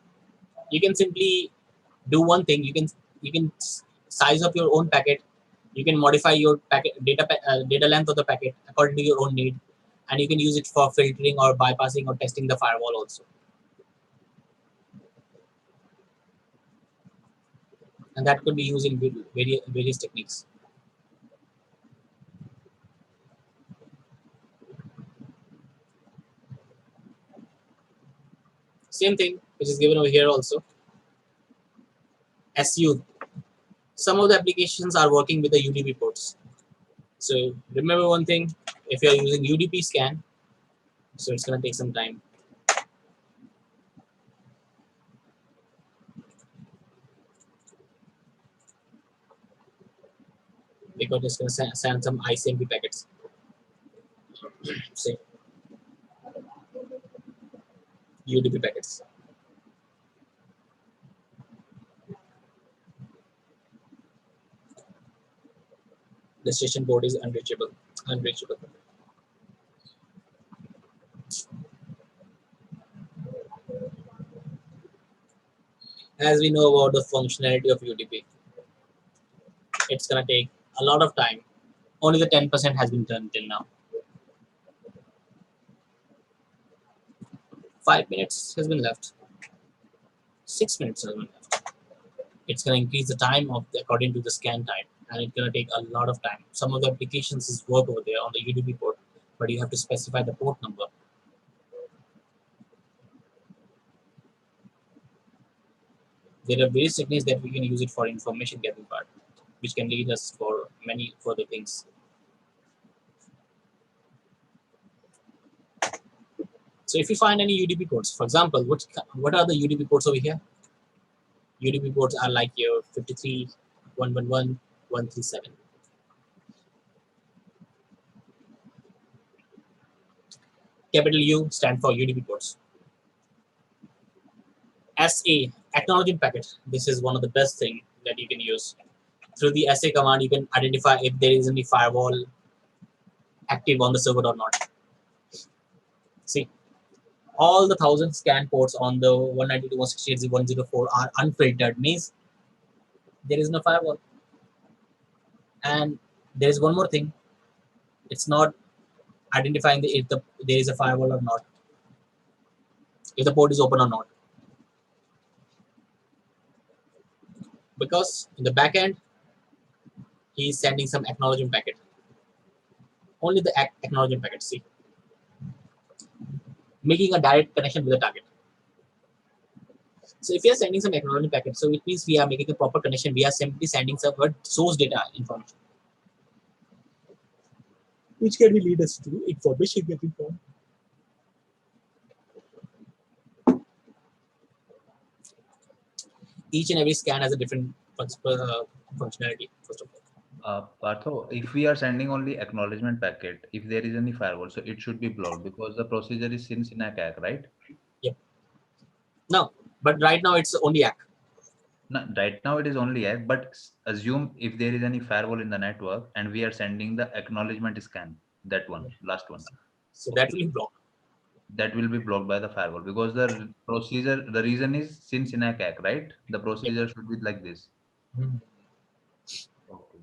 You can simply do one thing. You can size up your own packet. You can modify your packet data length of the packet according to your own need, and you can use it for filtering or bypassing or testing the firewall also. And that could be used in various techniques. Same thing, which is given over here also. SU. Some of the applications are working with the UDP ports. So remember one thing, if you are using UDP scan, so it's going to take some time. Because it's going to send some ICMP packets. Say UDP packets. The station port is unreachable. As we know about the functionality of UDP, it's going to take a lot of time. Only the 10% has been done till now. 5 minutes has been left. 6 minutes has been left. It's going to increase the time of according to the scan time, and it's going to take a lot of time. Some of the applications is work over there on the UDP port, but you have to specify the port number. There are various techniques that we can use it for information gathering part, which can lead us for many further things. So if you find any UDP ports, for example, what are the UDP ports over here? UDP ports are like your 53, 111, 137. Capital U stand for UDP ports. SA, acknowledging packet. This is one of the best thing that you can use. Through the SA command, you can identify if there is any firewall active on the server or not. See, all the 1,000 scan ports on the 192.168.104 are unfiltered, means there is no firewall. And there is one more thing, it's not identifying if there is a firewall or not, if the port is open or not, because in the back end he is sending some acknowledgement packet, only the acknowledgement packet. See, making a direct connection with the target. So if we are sending some acknowledgement packet, so it means we are making a proper connection. We are simply sending some source data information, which can lead us to information getting from. Each and every scan has a different functionality, first of all. Partho, if we are sending only acknowledgement packet, if there is any firewall, so it should be blocked because the procedure is since in a CAC, right? Yep. No, but right now it's only ACK. No, right now it is only ACK, but assume if there is any firewall in the network and we are sending the acknowledgement scan, that one, last one. So that will be blocked. That will be blocked by the firewall because the procedure, the reason is since in a CAC, right? The procedure should be like this. Okay.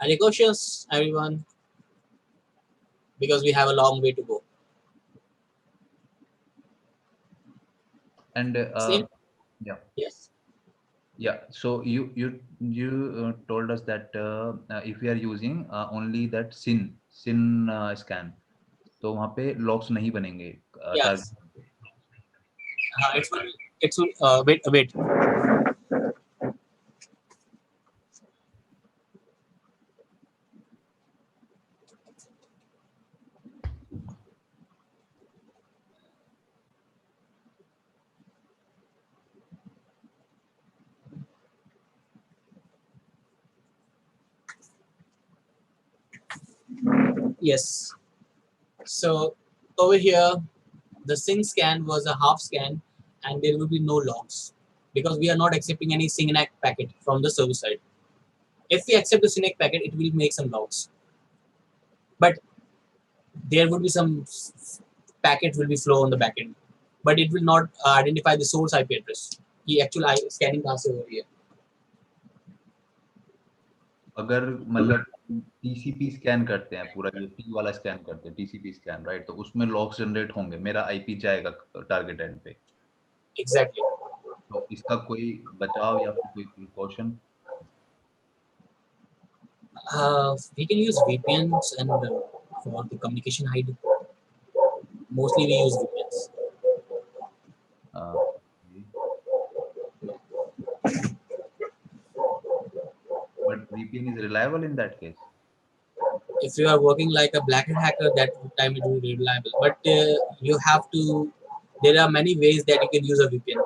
Any questions, everyone? because we have a long way to go. And Same. yeah, Yes. yeah. So you told us that if we are using only that SYN scan, तो वहाँ पे logs नहीं बनेंगे target Yes. पे. It will. It will. Wait. Yes. So over here, the sync scan was a half scan, and there will be no logs because we are not accepting any SYNC packet from the server side. If we accept the SYNC packet, it will make some logs, but there would be some packet will be flow on the backend, but it will not identify the source IP address. The actual scanning कहाँ से हो रही है? अगर मतलब TCP scan करते हैं पूरा ये टी वाला स्कैन करते हैं टीसीपी स्कैन राइट तो उसमें लॉग्स जनरेट होंगे मेरा आईपी जाएगा टारगेट एंड पे Exactly. तो इसका कोई बचाव या फिर कोई precaution We can use VPNs and for the communication hide. Mostly we use VPNs. but VPN is reliable in that case. If you are working like a black hat hacker, that time it will be reliable. But you have to. There are many ways that you can use a VPN.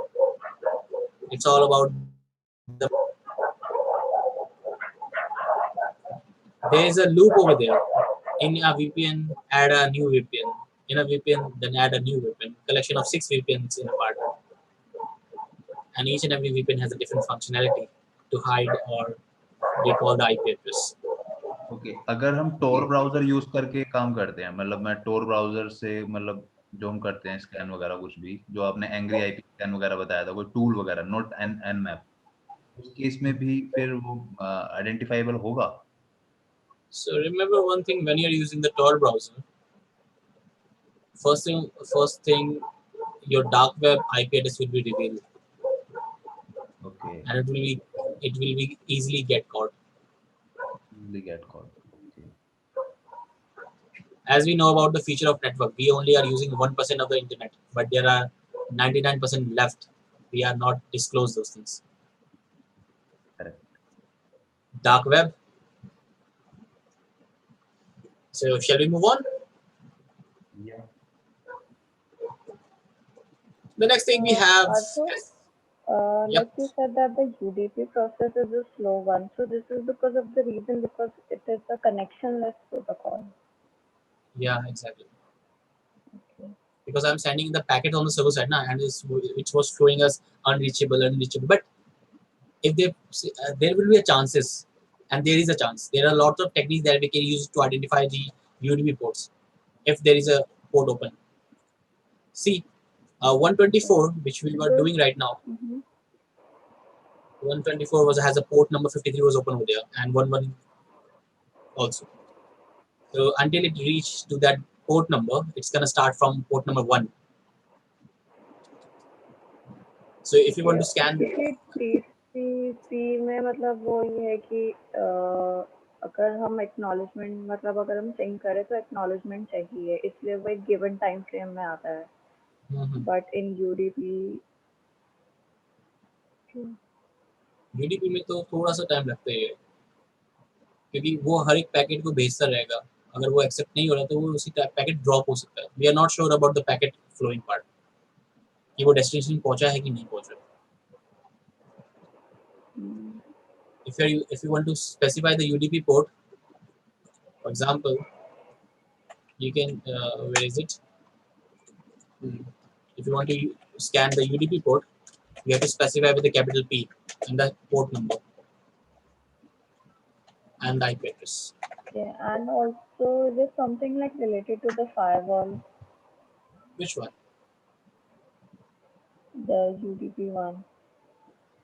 It's all about the. There is a loop over there. In a VPN, add a new VPN. In a VPN, then add a new VPN. Collection of 6 VPNs in a part, and each and every VPN has a different functionality to hide or recall the IP address. Okay अगर हम टोर browser use करके काम करते हैं मतलब मैं टोर browser से मतलब जो हम करते हैं स्कैन वगैरह कुछ भी जो आपने एंग्री आईपी स्कैन वगैरह बताया था कोई टूल वगैरह नॉट एनमैप उस केस में भी फिर वो आइडेंटिफाइबल होगा. So remember one thing: when you're using the Tor browser, first thing, your dark web IP address will be revealed, Okay. and it will be easily get caught. Easily get caught. Okay. As we know about the feature of network, we only are using 1% of the internet, but there are 99% left. We are not disclose those things. Correct. Dark web. So shall we move on? Yeah. The next thing we have. Also, Yep. like you said that the UDP process is a slow one. So this is because of the reason because it is a connectionless protocol. Yeah, exactly. Okay. Because I'm sending the packet on the server side now, and it was showing us unreachable. But if there will be a chances, and there is a chance. There are lots of techniques that we can use to identify the UDP ports if there is a port open. See, 124, which we were doing right now. Mm-hmm. 124 has a port number 53 was open over there, and 11 also. So until it reach to that port number, it's gonna start from port number 1. So if you want to scan, TCP में मतलब वो ये है कि अगर हम acknowledgement मतलब अगर हम सिंक करें तो एक्नॉलेजमेंट चाहिए इसलिए वो एक गिवन टाइम फ्रेम में आता है बट इन यूडीपी यूडीपी में तो थोड़ा सा टाइम लगता है क्योंकि वो हर एक पैकेट को भेजता रहेगा. अगर वो एक्सेप्ट नहीं हो रहा तो वो उसी पैकेट ड्रॉप हो सकता है. We are not sure about the packet flowing part कि वो डेस्टिनेशन पहुंचा है कि नहीं पहुंचा. If you want to specify the UDP port, for example, you can where is it? If you want to scan the UDP port, you have to specify with the capital P and the port number and the IP address. Yeah, and also there's something like related to the firewall. Which one? The UDP one.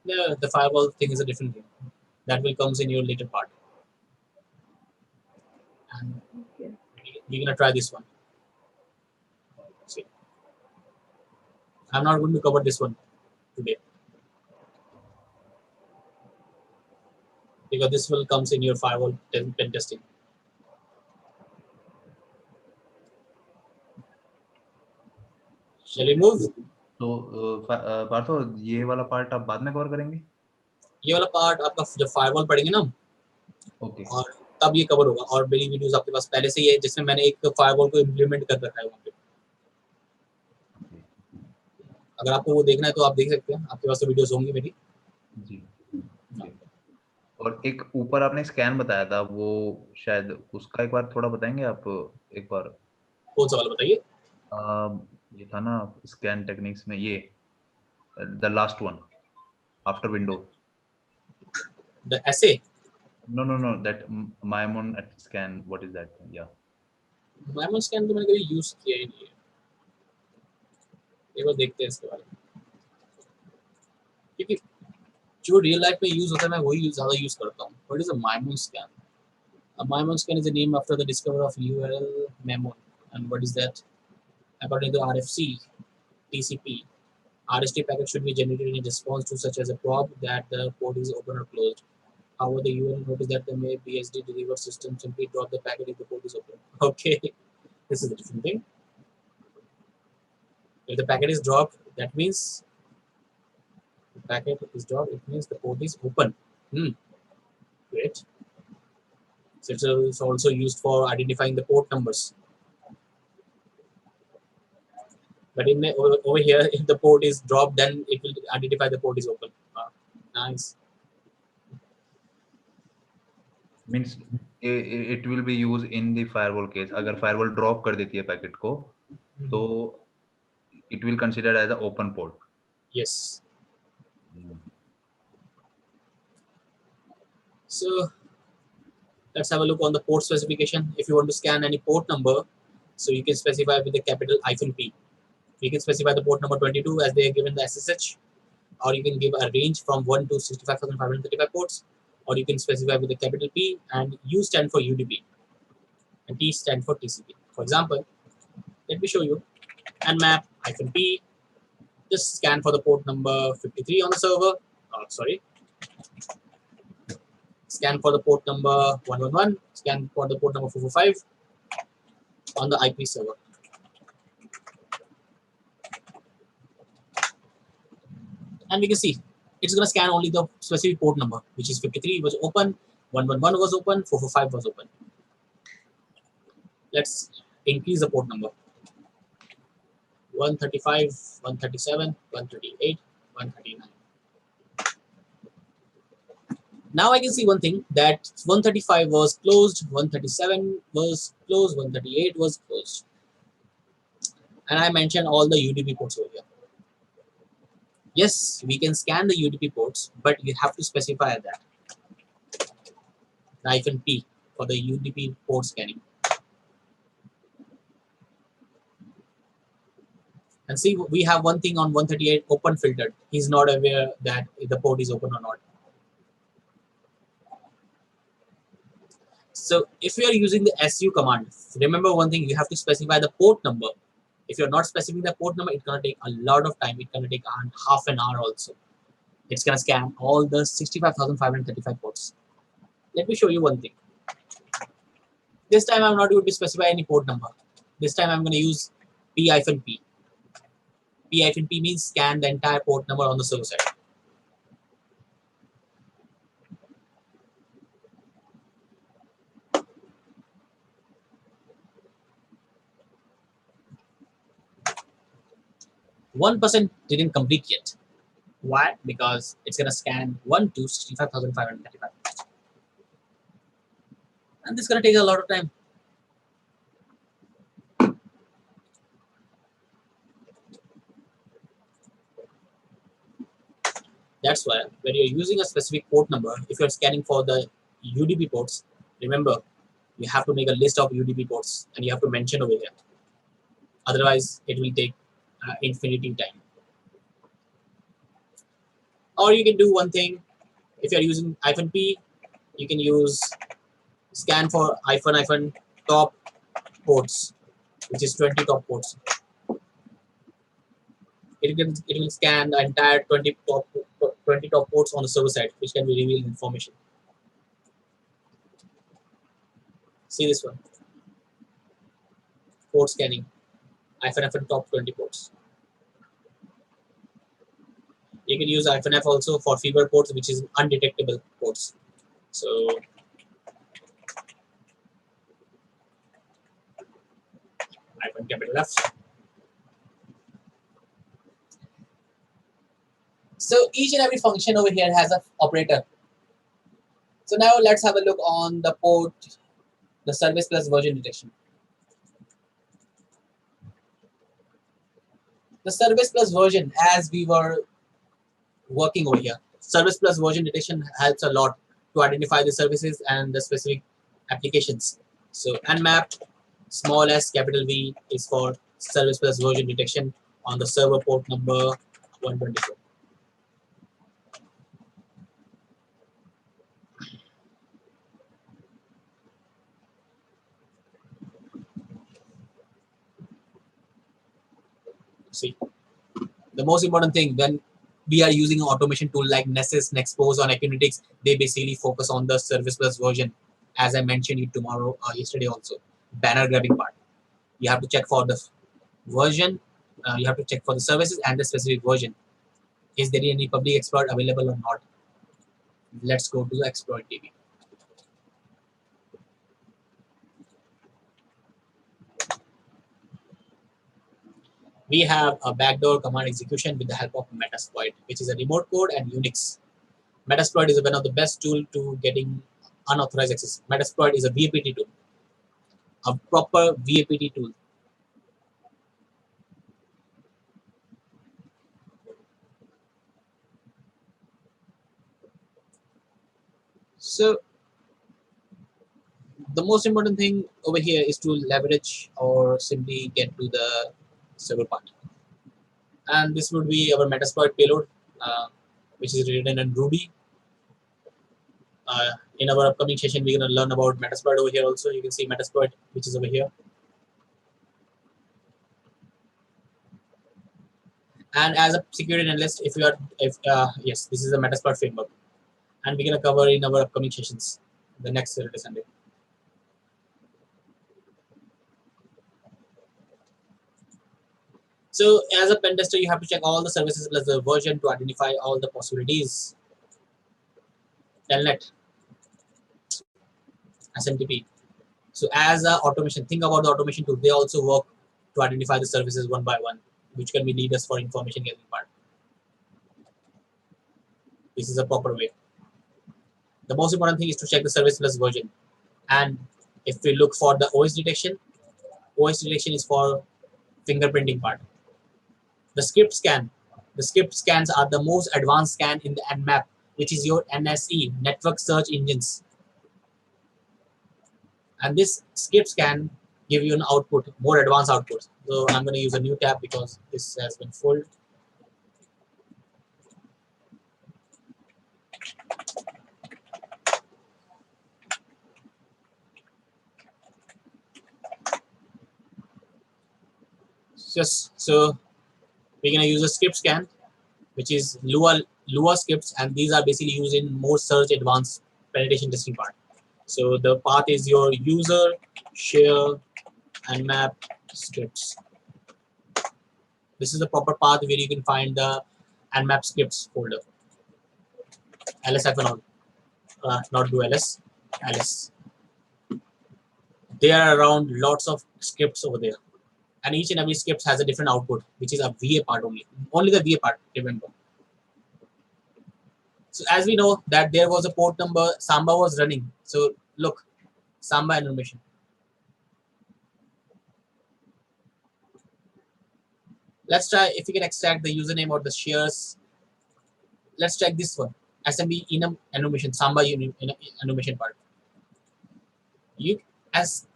The firewall thing is a different thing. That will comes in your later part. And Okay. We're gonna try this one. See, I'm not going to cover this one today because this will comes in your firewall pen testing. Shall we move? तो पार्थो ये वाला part आप बाद में cover करेंगे? ये वाला part आपका जब फायरवॉल पढ़ेंगे ना ओके और तब ये कवर होगा और मेरी वीडियोस आपके पास पहले से ही है जिसमें मैंने एक फायरवॉल को इम्प्लीमेंट कर रखा है वहाँ पे। अगर आपको वो देखना है तो आप देख सकते हैं, आपके पास तो वीडियोस होंगी मेरी जी। और एक ऊपर आपने स्कैन बताया था, वो शायद उसका एक बार थोड़ा बताएंगे आप एक बार? कौन सा वाला बताइए? ये था ना स्कैन टेक्निक्स में, ये the last one after window, the essay no that Maimon at scan, what is that? Yeah, memo scan तो मैंने कभी यूज किया ही नहीं है, एक बार देखते हैं इसके बारे में क्योंकि जो रियल लाइफ में यूज होता है मैं वही ज्यादा यूज करता हूँ। What is a Maimon scan? A Maimon scan is a name after the discoverer of URL Maimon. And what is that? According to RFC, TCP, RST packet should be generated in response to such as a probe that the port is open or closed. However, the URL notice that the BSD delivery system simply drop the packet if the port is open. Okay, this is a different thing. If the packet is dropped, that means the packet is dropped. It means the port is open. Great. So it's also used for identifying the port numbers. But in over here, if the port is dropped, then it will identify the port is open. Nice. means it will be used in the firewall case. अगर firewall drop कर देती है packet को, तो it will consider as an open port. Yes. So let's have a look on the port specification. If you want to scan any port number, so you can specify with the capital -P. You can specify the port number 22 as they are given the SSH, or you can give a range from 1 to 65,535 ports, or you can specify with the capital P, and U stand for UDP and T stand for TCP. For example, let me show you Nmap-P. Just scan for the port number 53 on the server. Scan for the port number 111. Scan for the port number 445 on the IP server. And we can see it's going to scan only the specific port number, which is 53 was open, 111 was open, 445 was open. Let's increase the port number. 135, 137, 138, 139. Now I can see one thing, that 135 was closed, 137 was closed, 138 was closed. And I mentioned all the UDP ports over here. Yes, we can scan the UDP ports, but you have to specify that -P for the UDP port scanning. And see, we have one thing on 138 open filtered. He's not aware that the port is open or not. So if you are using the SU command, remember one thing, you have to specify the port number. If you're not specifying the port number, it's going to take a lot of time. It's going to take half an hour also. It's going to scan all the 65,535 ports. Let me show you one thing. This time I'm not going to specify any port number. This time I'm going to use P-P. P-P means scan the entire port number on the server side. %1% didn't complete yet. Why? Because it's going to scan 1 to 65,535. And this is going to take a lot of time. That's why when you're using a specific port number, if you're scanning for the UDP ports, remember, you have to make a list of UDP ports and you have to mention over there. Otherwise, it will take infinity time. Or you can do one thing. If you're using -P, you can use scan for -top ports, which is 20 top ports. It will scan the entire 20 top ports on the server side, which can be revealed information. See this one, port scanning, -F top 20 ports. You can use -F also for fewer ports, which is undetectable ports. So -F. So each and every function over here has an operator. So now let's have a look on the port, the service plus version detection. The service plus version, as we were working over here, service plus version detection helps a lot to identify the services and the specific applications. So Nmap, small s, capital V is for service plus version detection on the server port number 124. See, the most important thing when we are using an automation tool like Nessus, Nexpose, or Equinetics, they basically focus on the service plus version. As I mentioned it yesterday also, banner grabbing part. You have to check for the version, you have to check for the services and the specific version. Is there any public exploit available or not? Let's go to the exploit DB. We have a backdoor command execution with the help of Metasploit, which is a remote code and Unix. Metasploit is one of the best tools to getting unauthorized access. Metasploit is a VAPT tool, a proper VAPT tool. So the most important thing over here is to leverage or simply get to the server part. And this would be our Metasploit payload, which is written in Ruby. In our upcoming session, we're going to learn about Metasploit over here also. You can see Metasploit, which is over here. And as a security analyst, yes, this is a Metasploit framework. And we're going to cover in our upcoming sessions, the next Saturday, Sunday. So as a pen tester, you have to check all the services plus the version to identify all the possibilities. Telnet, SMTP. So as a automation, think about the automation tool. They also work to identify the services one by one, which can be needed for information gathering part. This is a proper way. The most important thing is to check the service plus version. And if we look for the OS detection is for fingerprinting part. The script scans are the most advanced scan in the Nmap, which is your NSE, network search engines. And this script scan give you an output, more advanced output. So I'm going to use a new tab because this has been full. So we're going to use a script scan, which is Lua scripts, and these are basically used in more search advanced penetration testing part. So the path is your user, share, and map scripts. This is the proper path where you can find the Nmap scripts folder. ls-all, not do ls, ls. There are around lots of scripts over there. And each and every script has a different output, which is a VA part only. Only the VA part, remember. So as we know that there was a port number, Samba was running. So look, Samba animation. Let's try if we can extract the username or the shares. Let's check this one. SMB enum animation, Samba animation part. As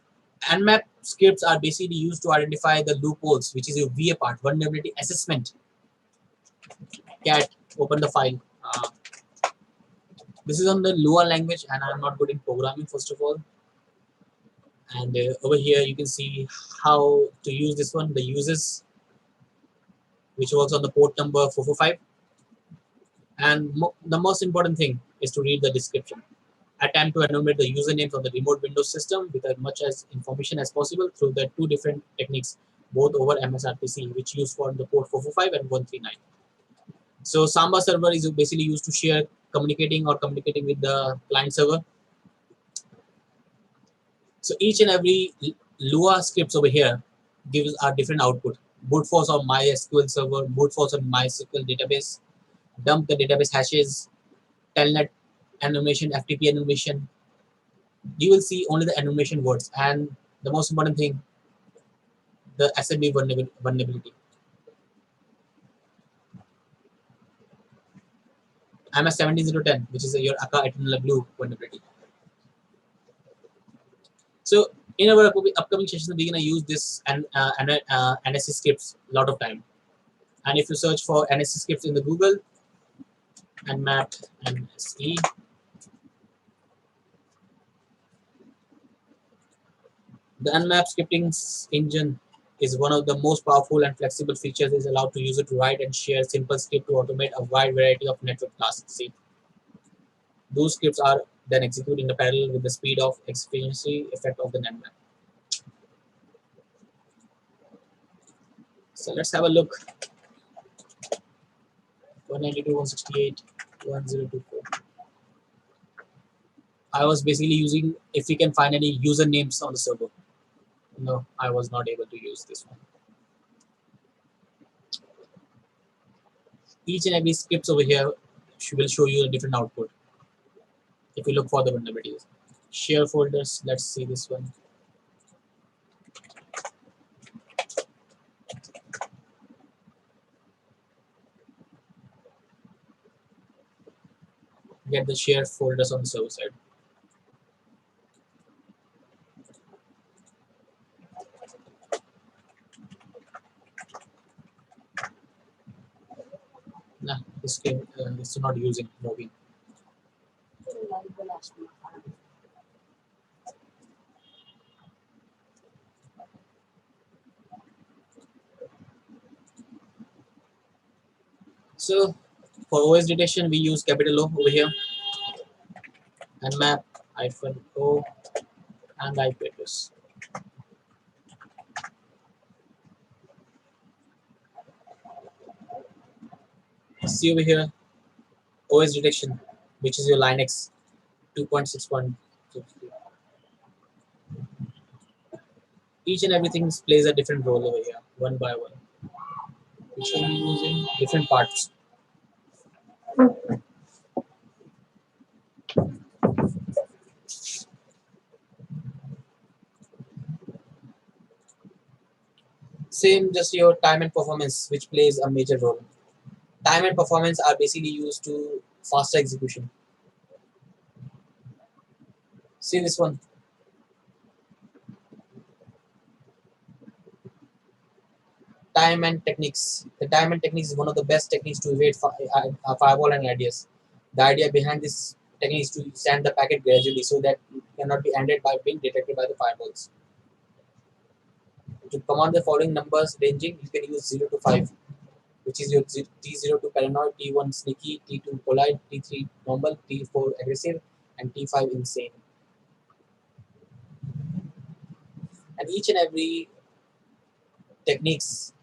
Nmap scripts are basically used to identify the loopholes, which is your VA part, vulnerability assessment. Cat, open the file. This is on the Lua language, and I'm not good in programming, first of all. And over here you can see how to use this one, the uses, which works on the port number 445. And the most important thing is to read the description. Attempt to enumerate the usernames of the remote Windows system with as much as information as possible through the two different techniques, both over MSRPC, which used for the port 445 and 139. So Samba server is basically used to share communicating with the client server. So each and every Lua scripts over here gives a different output. Brute force on MySQL server, brute force on MySQL database, dump the database hashes, telnet enumeration, FTP enumeration. You will see only the enumeration words, and the most important thing, the SMB vulnerability. MS 17010, which is your Akka eternal blue vulnerability. So in our upcoming sessions, we're gonna use this and NSC scripts a lot of time. And if you search for NSC scripts in the Google, Nmap NSE, the Nmap scripting engine is one of the most powerful and flexible features. Is allowed to user to write and share simple script to automate a wide variety of network tasks. See, those scripts are then executed in the parallel with the speed of efficiency effect of the Nmap. So let's have a look. 192.168.1024. I was basically using if we can find any usernames on the server. No, I was not able to use this one. Each and every scripts over here will show you a different output. If you look for the vulnerabilities, share folders. Let's see this one. Get the share folders on the server side. Nah, this came. It's not using moving. So for OS detection, we use capital O over here, Nmap -O and IP address. See over here, OS detection, which is your Linux 2.6.3. Each and everything plays a different role over here, one by one, which will be using different parts. Same, just your time and performance, which plays a major role. Time and performance are basically used to faster execution. See this one. Time and techniques. The time and techniques is one of the best techniques to evade a firewall and ideas. The idea behind this technique is to send the packet gradually so that it cannot be ended by being detected by the firewalls. To command the following numbers ranging, you can use 0 to 5, which is your T0 to paranoid, T1 sneaky, T2 polite, T3 normal, T4 aggressive, and T5 insane. And each and every techniques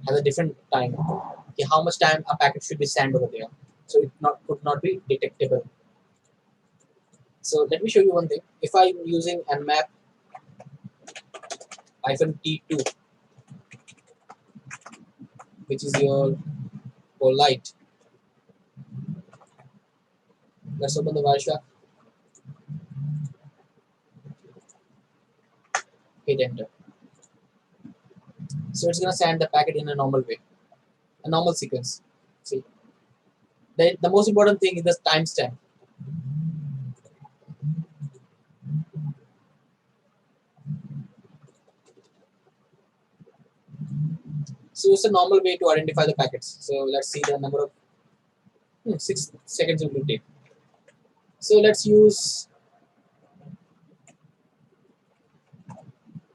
has a different time. Okay, how much time a packet should be sent over there, so it could not be detectable. So let me show you one thing. If I'm using Nmap -T2, which is your polite, let's open the Wireshark, hit enter. So it's gonna send the packet in a normal way, a normal sequence. See, the most important thing is the timestamp. So it's a normal way to identify the packets. So let's see the number of 6 seconds it will take. So let's use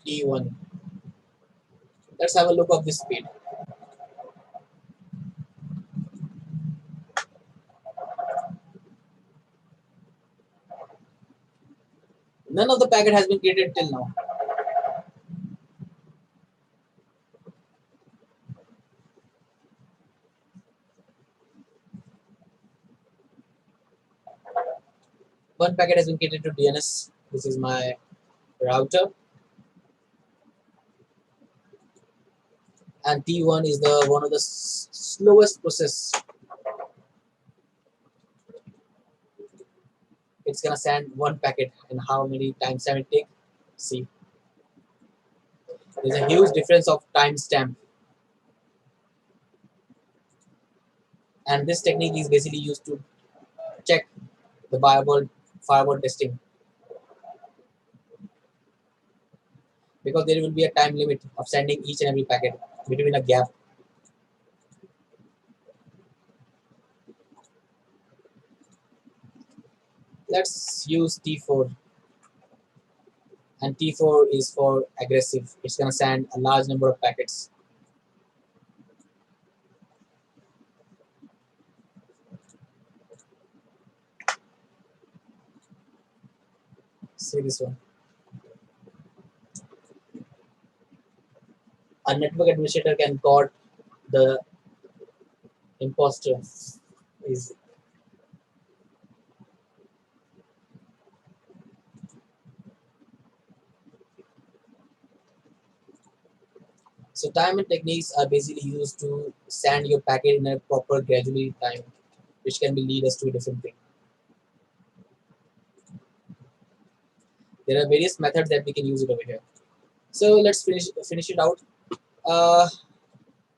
T1. Let's have a look of this speed. None of the packet has been created till now. One packet has been created to DNS. This is my router. And T1 is the one of the slowest process. It's gonna send one packet, and how many times time it take? See, there's a huge difference of timestamp. And this technique is basically used to check the firewall testing, because there will be a time limit of sending each and every packet between a gap. Let's use T4, and T4 is for aggressive. It's gonna send a large number of packets. See this one. A network administrator can caught the imposter is. So time and techniques are basically used to send your packet in a proper gradually time, which can be lead us to a different thing. There are various methods that we can use it over here. So let's finish it out. Uh,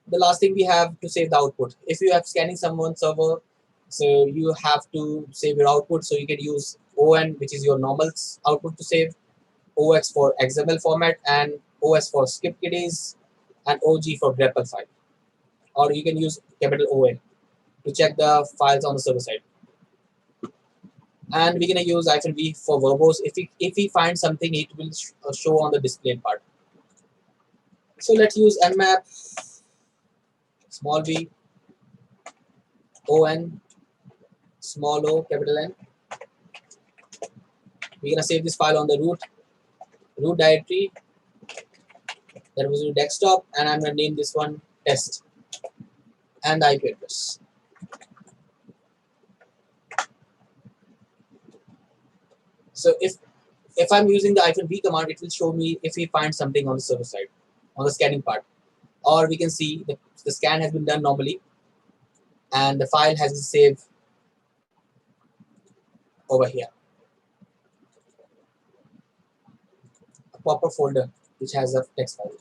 the last thing we have to save the output. If you have scanning someone's server, so you have to save your output. So you can use ON, which is your normal output to save, OX for XML format, and OS for script kiddies, and OG for grepl file. Or you can use capital ON to check the files on the server side. And we're gonna use -v for verbose. If we find something, it will show on the display part. So let's use Nmap, small v, on, small o, capital N. We're gonna save this file on the root directory. That was your desktop, and I'm gonna name this one test, and the IP address. So if I'm using the -v command, it will show me if we find something on the server side, on the scanning part. Or we can see the scan has been done normally, and the file has been saved over here. A proper folder which has a text file.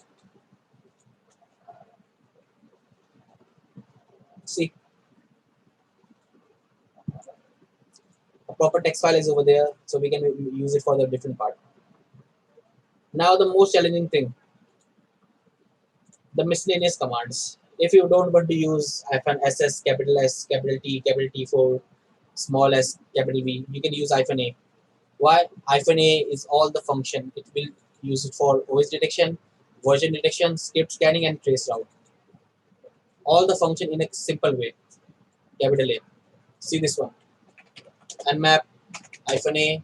See, a proper text file is over there, so we can use it for the different part. Now the most challenging thing, the miscellaneous commands. If you don't want to use -ss, capital S, capital T, capital T4, small s, capital V, you can use -a. Why? -a is all the function. It will use it for OS detection, version detection, script scanning, and trace route. All the function in a simple way. Capital A. See this one. Nmap, -a,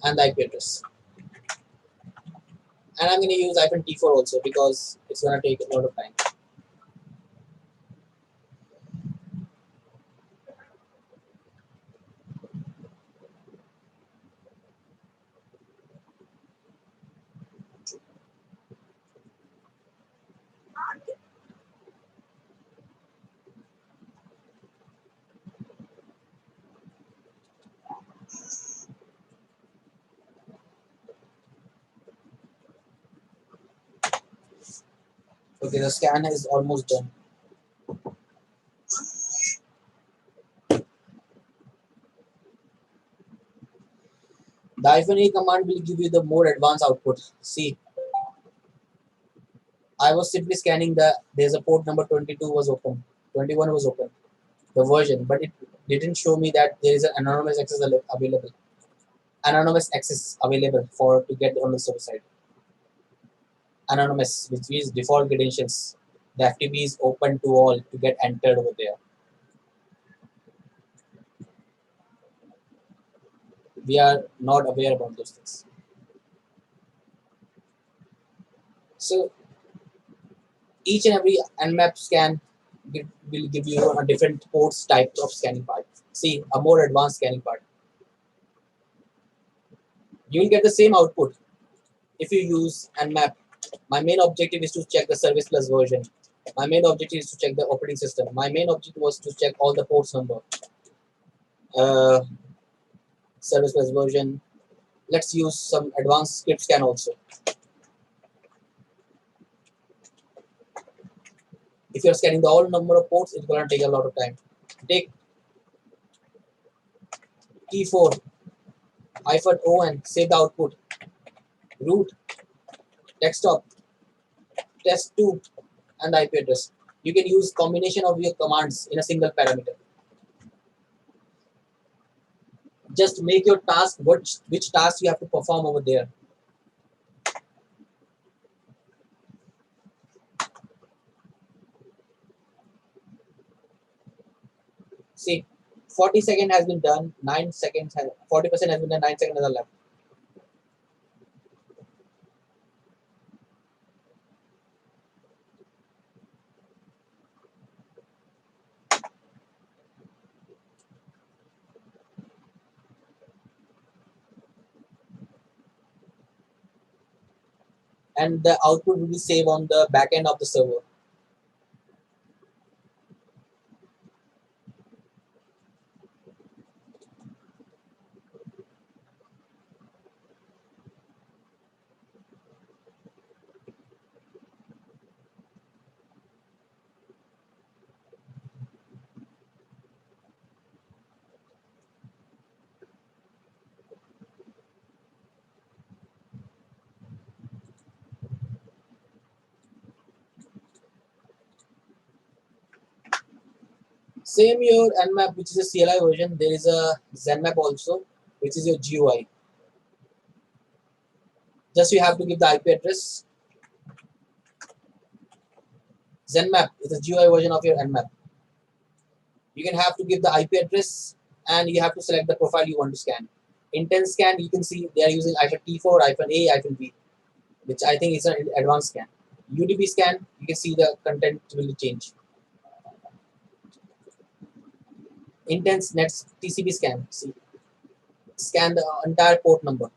and the IP address. And I'm going to use -t4 also because it's going to take a lot of time. Okay, the scan is almost done. The -a command will give you the more advanced output. See, I was simply scanning there's a port number 22 was open, 21 was open, the version, but it didn't show me that there is an anonymous access available. Anonymous access available to get on the server side. anonymous, which is default credentials. The FTP is open to all to get entered over there. We are not aware about those things. So each and every Nmap scan will give you a different ports types of scanning part. See, a more advanced scanning part. You will get the same output if you use Nmap. My main objective is to check the service plus version. My main objective is to check the operating system. My main objective was to check all the ports number. Service plus version. Let's use some advanced script scan also. If you're scanning the all number of ports, it's gonna take a lot of time. Take T4 -O and save the output. Root, desktop, test2, and the IP address. You can use combination of your commands in a single parameter. Just make your task which task you have to perform over there. See, 40 seconds has been done, 9 seconds, 40% has been done, 9 seconds are left. And the output will be saved on the back end of the server. Same your Nmap, which is a CLI version. There is a Zenmap also, which is your GUI. Just you have to give the IP address. Zenmap is a GUI version of your Nmap. You can have to give the IP address and you have to select the profile you want to scan. Intent scan, you can see they are using -T4, -A, -B, which I think is an advanced scan. UDP scan, you can see the content will change. Intense Nets TCP scan, see, scan the entire port number.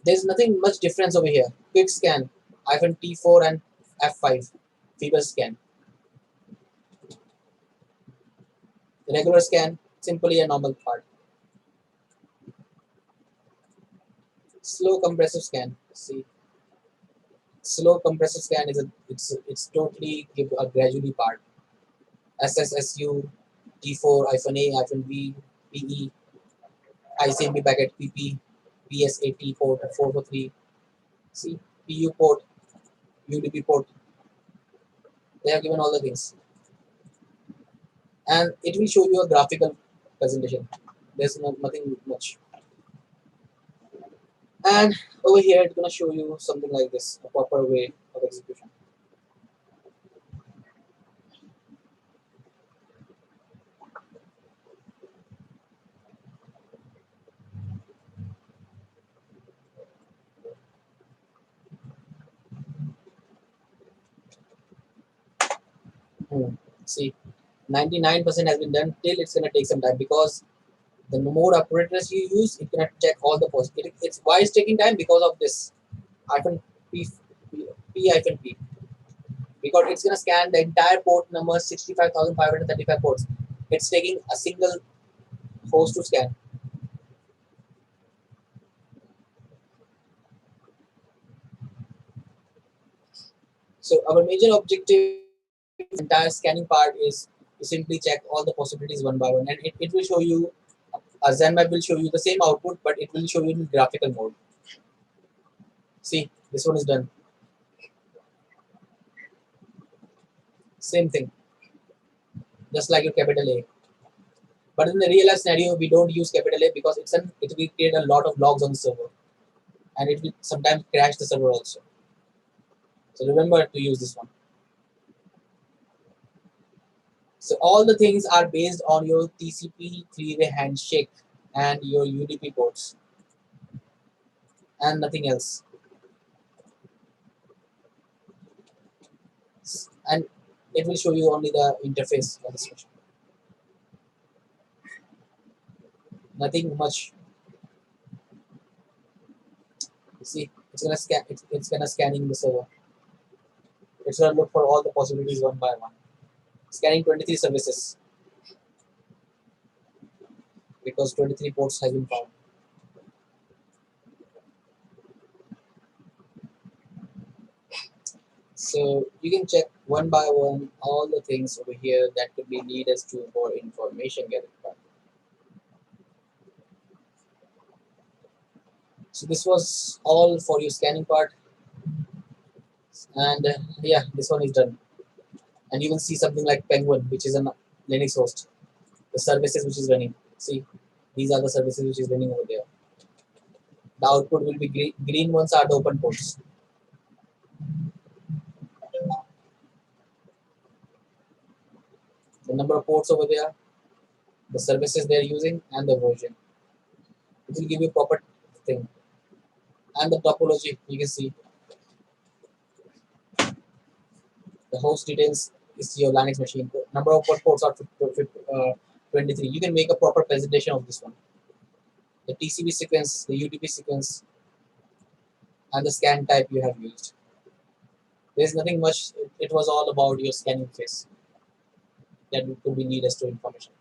There's nothing much difference over here. Quick scan, -T4 and F5, fever scan. The regular scan, simply a normal part. Slow compressive scan, see. Slow compressive scan is it's totally give a gradually part. SSSU, T4, -A, -B, PE, ICMP packet, PP, PS80 port 443, see, PU port, UDP port. They have given all the things. And it will show you a graphical presentation. There's nothing much. And over here, it's going to show you something like this, a proper way of execution. See, 99% has been done. Till it's going to take some time because the more operators you use, it's going to check all the posts. It's why it's taking time because of this hyphen P, hyphen P. Because it's going to scan the entire port number 65,535 ports. It's taking a single host to scan. So our major objective entire scanning part is to simply check all the possibilities one by one, and it will show you, a Zenmap will show you the same output, but it will show you in graphical mode. See, this one is done. Same thing, just like your capital A. But in the real life scenario, we don't use capital A because it will create a lot of logs on the server. and it will sometimes crash the server also. So remember to use this one. So all the things are based on your TCP three-way handshake and your UDP ports and nothing else. And it will show you only the interface of this machine. Nothing much. See, it's gonna scan. It's gonna scanning the server. It's gonna look for all the possibilities one by one. Scanning 23 services because 23 ports has been found. So you can check one by one all the things over here that could be lead us to more information gathering. So this was all for your scanning part, and yeah, this one is done. And you will see something like Penguin, which is a Linux host. The services which is running. See, these are the services which is running over there. The output will be green. Green ones are the open ports. The number of ports over there, the services they are using, and the version. It will give you proper thing. And the topology, you can see the host details is your Linux machine. The number of ports are 23. You can make a proper presentation of this one. The TCP sequence, the UDP sequence, and the scan type you have used. There's nothing much. It was all about your scanning phase that could be needed as to information.